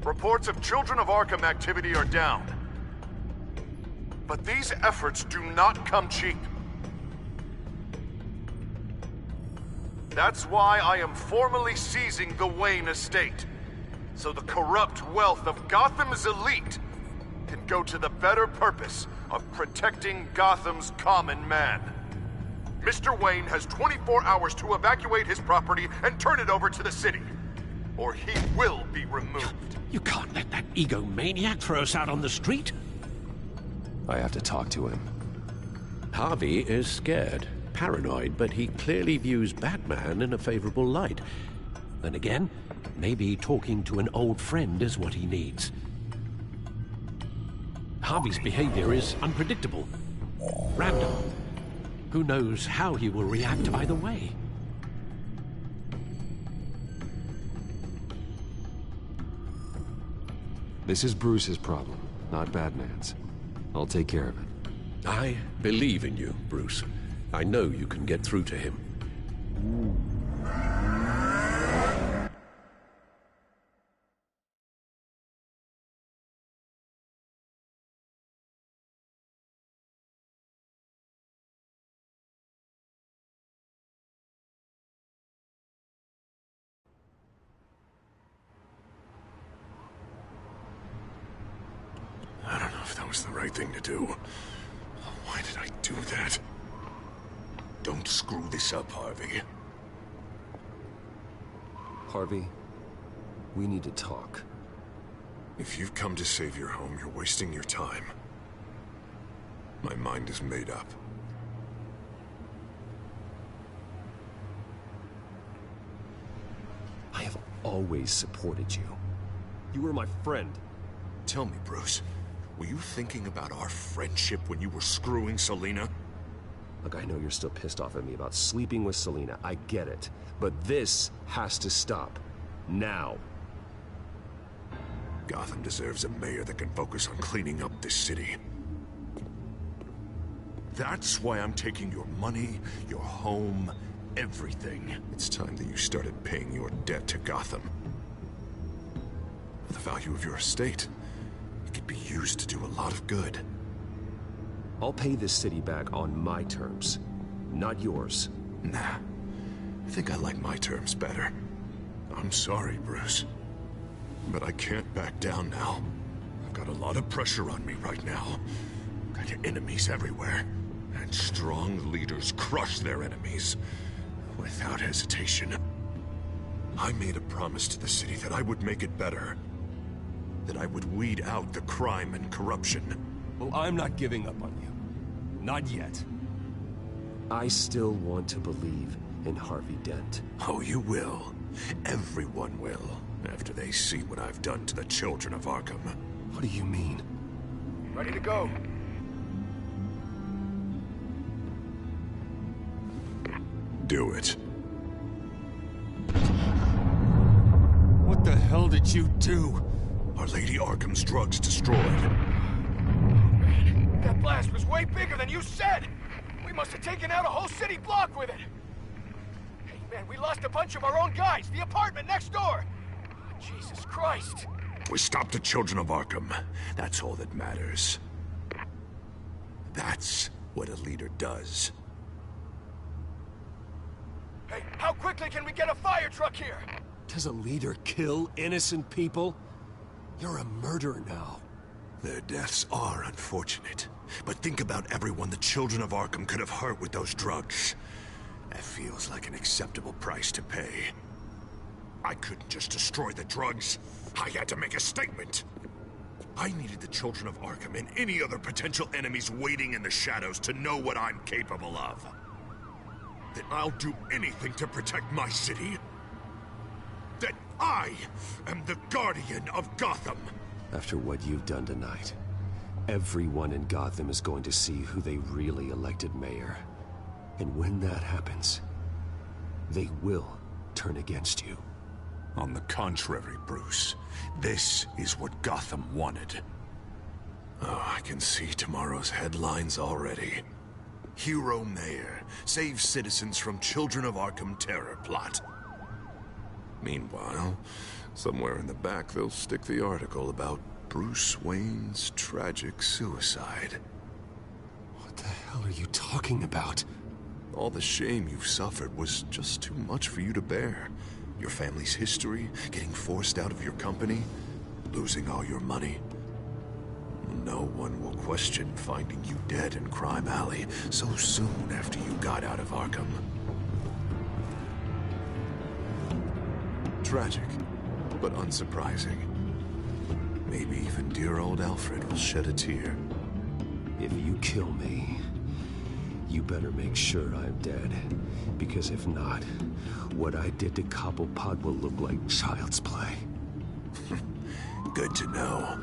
Reports of Children of Arkham activity are down. But these efforts do not come cheap. That's why I am formally seizing the Wayne estate, so the corrupt wealth of Gotham's elite can go to the better purpose of protecting Gotham's common man. Mr. Wayne has 24 hours to evacuate his property and turn it over to the city, or he will be removed. You can't let that egomaniac throw us out on the street. I have to talk to him. Harvey is scared, paranoid, but he clearly views Batman in a favorable light. Then again, maybe talking to an old friend is what he needs. Harvey's behavior is unpredictable, random. Who knows how he will react either way? This is Bruce's problem, not Batman's. I'll take care of it. I believe in you, Bruce. I know you can get through to him. I don't know if that was the right thing to do. Why did I do that? Don't screw this up, Harvey. Harvey, we need to talk. If you've come to save your home, you're wasting your time. My mind is made up. I have always supported you. You were my friend. Tell me, Bruce, were you thinking about our friendship when you were screwing Selina? Look, I know you're still pissed off at me about sleeping with Selina. I get it. But this has to stop. Now. Gotham deserves a mayor that can focus on cleaning up this city. That's why I'm taking your money, your home, everything. It's time that you started paying your debt to Gotham. For the value of your estate, it could be used to do a lot of good. I'll pay this city back on my terms, not yours. Nah, I think I like my terms better. I'm sorry, Bruce, but I can't back down now. I've got a lot of pressure on me right now. Got enemies everywhere, and strong leaders crush their enemies without hesitation. I made a promise to the city that I would make it better, that I would weed out the crime and corruption. Well, I'm not giving up on you. Not yet. I still want to believe in Harvey Dent. Oh, you will. Everyone will, after they see what I've done to the children of Arkham. What do you mean? Ready to go. Do it. What the hell did you do? Our Lady Arkham's drugs destroyed. That blast was way bigger than you said! We must have taken out a whole city block with it! Hey man, we lost a bunch of our own guys! The apartment next door! Jesus Christ! We stopped the children of Arkham. That's all that matters. That's what a leader does. Hey, how quickly can we get a fire truck here? Does a leader kill innocent people? You're a murderer now. Their deaths are unfortunate, but think about everyone the children of Arkham could have hurt with those drugs. That feels like an acceptable price to pay. I couldn't just destroy the drugs. I had to make a statement. I needed the children of Arkham and any other potential enemies waiting in the shadows to know what I'm capable of. That I'll do anything to protect my city. That I am the Guardian of Gotham. After what you've done tonight, everyone in Gotham is going to see who they really elected mayor. And when that happens, they will turn against you. On the contrary, Bruce, this is what Gotham wanted. Oh, I can see tomorrow's headlines already. Hero Mayor saves citizens from Children of Arkham terror plot. Meanwhile, somewhere in the back they'll stick the article about Bruce Wayne's tragic suicide. What the hell are you talking about? All the shame you've suffered was just too much for you to bear. Your family's history, getting forced out of your company, losing all your money. no one will question finding you dead in Crime Alley so soon after you got out of Arkham. Tragic, but unsurprising. Maybe even dear old Alfred will shed a tear. If you kill me, you better make sure I'm dead. Because if not, what I did to Cobblepot will look like child's play. Good to know.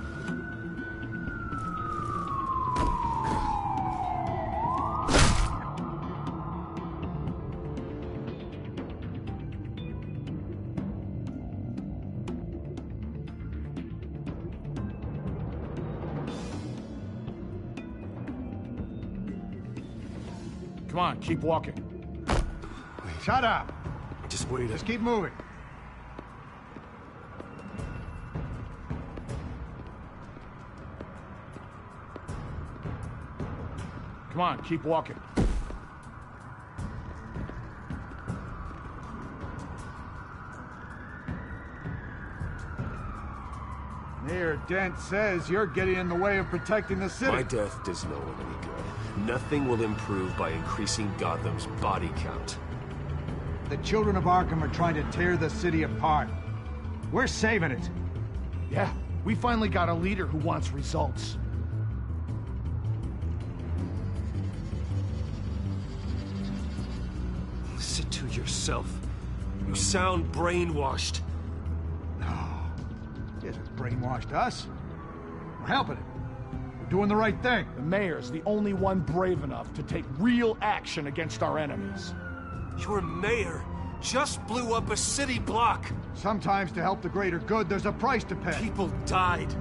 Come on, keep walking. Shut up. Just wait. Just keep moving. Come on, keep walking. Mayor Dent says you're getting in the way of protecting the city. My death does no one any good. Nothing will improve by increasing Gotham's body count. The children of Arkham are trying to tear the city apart. We're saving it. Yeah, we finally got a leader who wants results. Listen to yourself. You sound brainwashed. No. He hasn't brainwashed us. We're helping him. We're doing the right thing. The mayor's the only one brave enough to take real action against our enemies. Your mayor just blew up a city block. Sometimes to help the greater good, there's a price to pay. People died.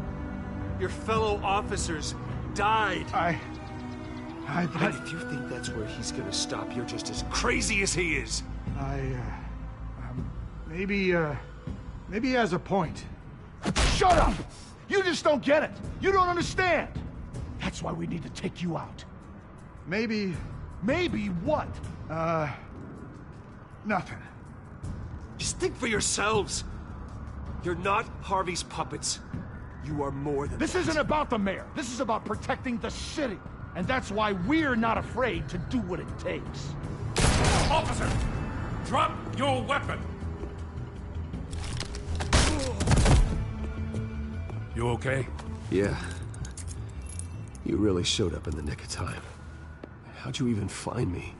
Your fellow officers died. And if you think that's where he's gonna stop, you're just as crazy as he is. Maybe he has a point. Shut up! You just don't get it. You don't understand. That's why we need to take you out. Maybe... Maybe what? Nothing. Just think for yourselves. You're not Harvey's puppets. You are more than This isn't about the mayor. This is about protecting the city. And that's why we're not afraid to do what it takes. Officer! Drop your weapon! You okay? Yeah. You really showed up in the nick of time. How'd you even find me?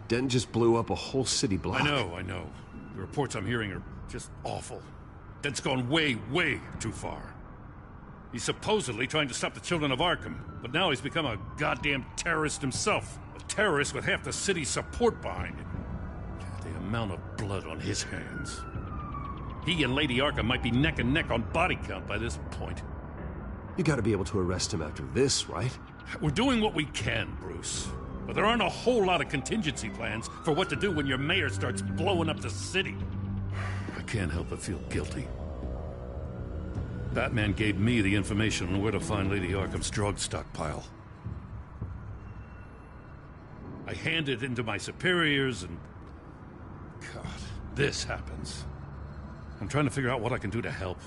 Dent just blew up a whole city block. I know. The reports I'm hearing are just awful. Dent's gone way, way too far. He's supposedly trying to stop the children of Arkham, but now he's become a goddamn terrorist himself. A terrorist with half the city's support behind him. The amount of blood on his hands. He and Lady Arkham might be neck and neck on body count by this point. You gotta be able to arrest him after this, right? We're doing what we can, Bruce. But there aren't a whole lot of contingency plans for what to do when your mayor starts blowing up the city. I can't help but feel guilty. Batman gave me the information on where to find Lady Arkham's drug stockpile. I handed it into my superiors and... God, this happens. I'm trying to figure out what I can do to help.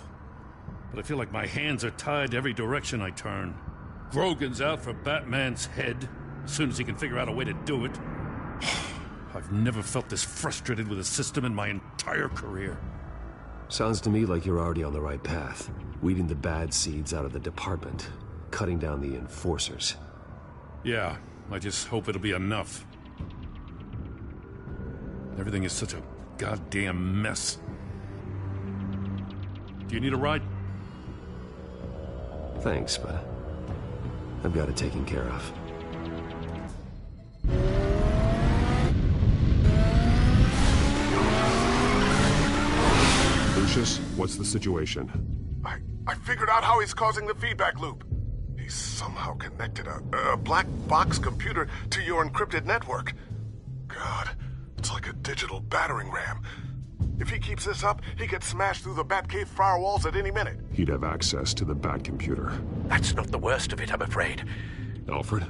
But I feel like my hands are tied every direction I turn. Grogan's out for Batman's head, as soon as he can figure out a way to do it. I've never felt this frustrated with a system in my entire career. Sounds to me like you're already on the right path. Weeding the bad seeds out of the department. Cutting down the enforcers. Yeah, I just hope it'll be enough. Everything is such a goddamn mess. Do you need a ride? Thanks, but I've got it taken care of. Lucius, what's the situation? I figured out how he's causing the feedback loop. He's somehow connected a black box computer to your encrypted network. God, it's like a digital battering ram. If he keeps this up, he could smash through the Batcave firewalls at any minute. He'd have access to the Bat computer. That's not the worst of it, I'm afraid. Alfred?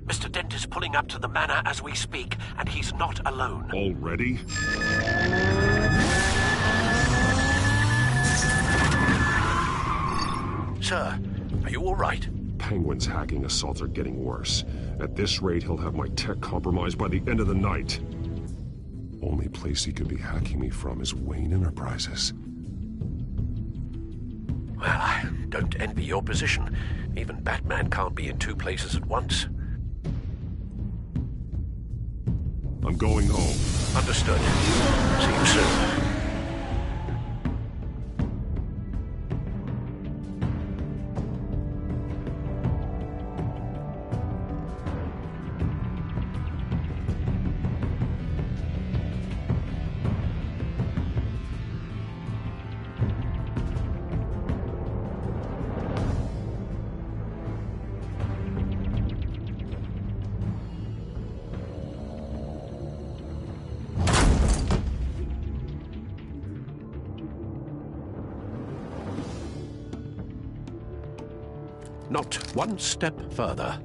Mr. Dent is pulling up to the manor as we speak, and he's not alone. Already? Sir, are you all right? Penguin's hacking assaults are getting worse. At this rate, he'll have my tech compromised by the end of the night. Only place he could be hacking me from is Wayne Enterprises. Well, I don't envy your position. Even Batman can't be in two places at once. I'm going home. Understood. See you soon. Not one step further.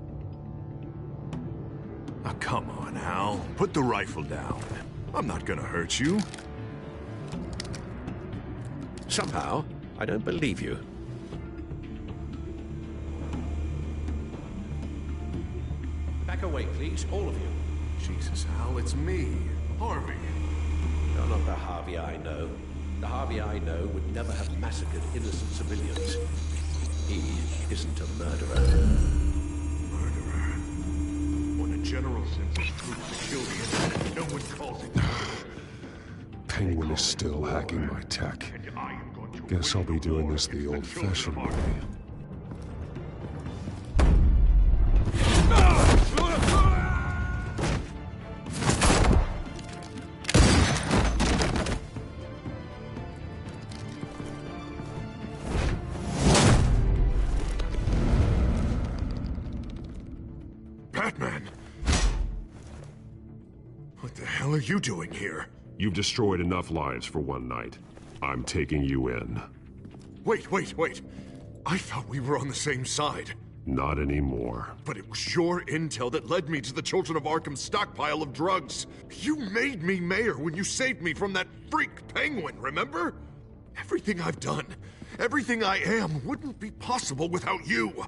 Oh, come on, Al. Put the rifle down. I'm not gonna hurt you. Somehow, I don't believe you. Back away, please, all of you. Jesus, Al, it's me, Harvey. You're not the Harvey I know. The Harvey I know would never have massacred innocent civilians. He isn't a murderer. Murderer? When a general sends his troops to kill the innocent, no one calls it murder. Penguin is still hacking my tech. Guess I'll be doing this the old-fashioned way. Batman! What the hell are you doing here? You've destroyed enough lives for one night. I'm taking you in. Wait. I thought we were on the same side. Not anymore. But it was your intel that led me to the Children of Arkham's stockpile of drugs. You made me mayor when you saved me from that freak Penguin, remember? Everything I've done, everything I am, wouldn't be possible without you.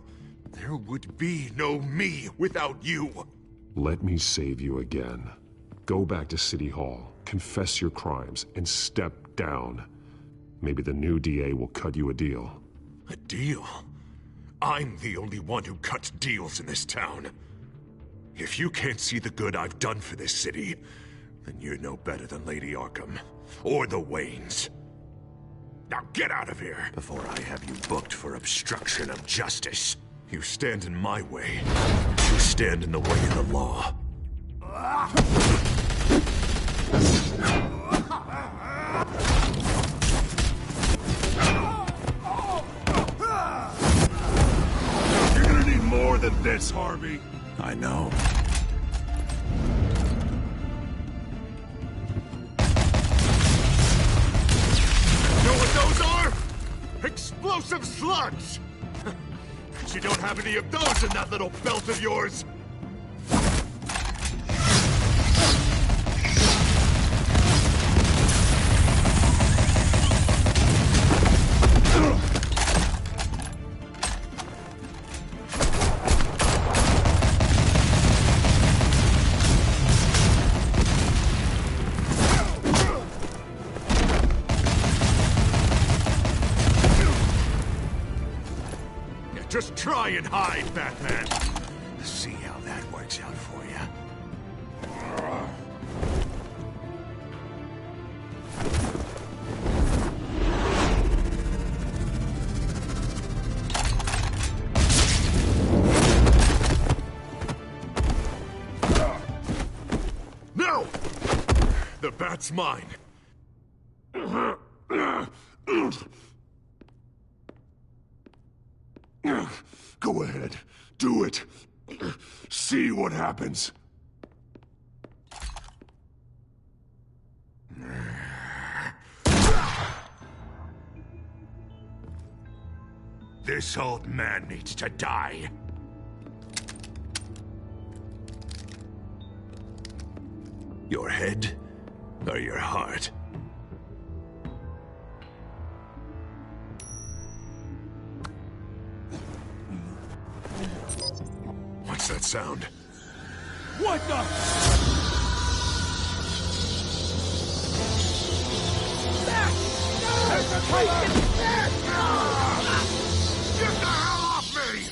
There would be no me without you. Let me save you again. Go back to City Hall, confess your crimes, and step down. Maybe the new DA will cut you a deal. A deal? I'm the only one who cuts deals in this town. If you can't see the good I've done for this city, then you're no better than Lady Arkham, or the Waynes. Now get out of here, before I have you booked for obstruction of justice. You stand in my way. You stand in the way of the law. You're gonna need more than this, Harvey. I know. Know what those are? Explosive slugs! But you don't have any of those in that little belt of yours! Just try and hide, Batman. See how that works out for you. No! The bat's mine. Go ahead. Do it. See what happens. This old man needs to die. Your head or your heart? sound. What the? Get the hell off me!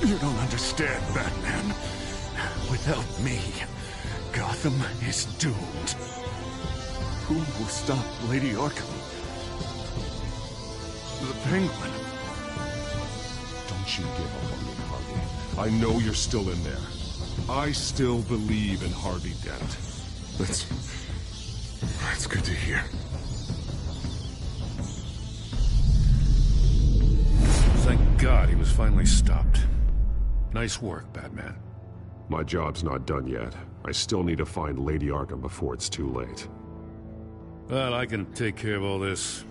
You don't understand, Batman. Without me, Gotham is doomed. Who will stop Lady Arkham? The Penguin. Don't you give up on me, Harvey. I know you're still in there. I still believe in Harvey Dent. That's good to hear. Thank God he was finally stopped. Nice work, Batman. My job's not done yet. I still need to find Lady Arkham before it's too late. Well, I can take care of all this.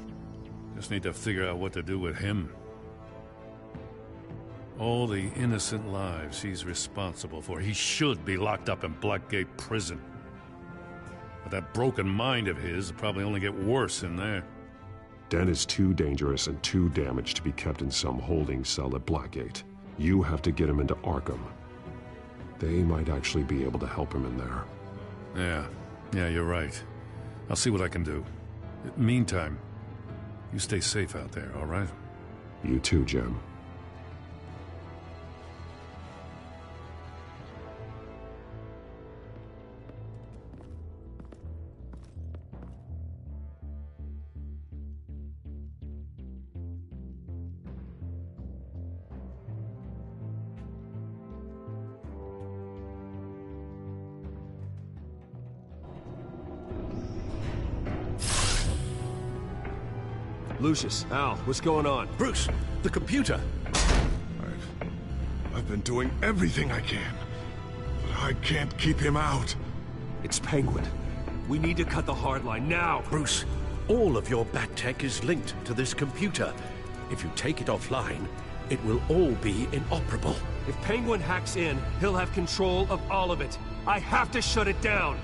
Just need to figure out what to do with him. All the innocent lives he's responsible for. He should be locked up in Blackgate Prison. But that broken mind of his will probably only get worse in there. Dent is too dangerous and too damaged to be kept in some holding cell at Blackgate. You have to get him into Arkham. They might actually be able to help him in there. Yeah, you're right. I'll see what I can do. Meantime, you stay safe out there, all right? You too, Jim. Lucius, Al, what's going on? Bruce, the computer! I've been doing everything I can, but I can't keep him out. It's Penguin. We need to cut the hard line now! Bruce, all of your bat tech is linked to this computer. If you take it offline, it will all be inoperable. If Penguin hacks in, he'll have control of all of it. I have to shut it down!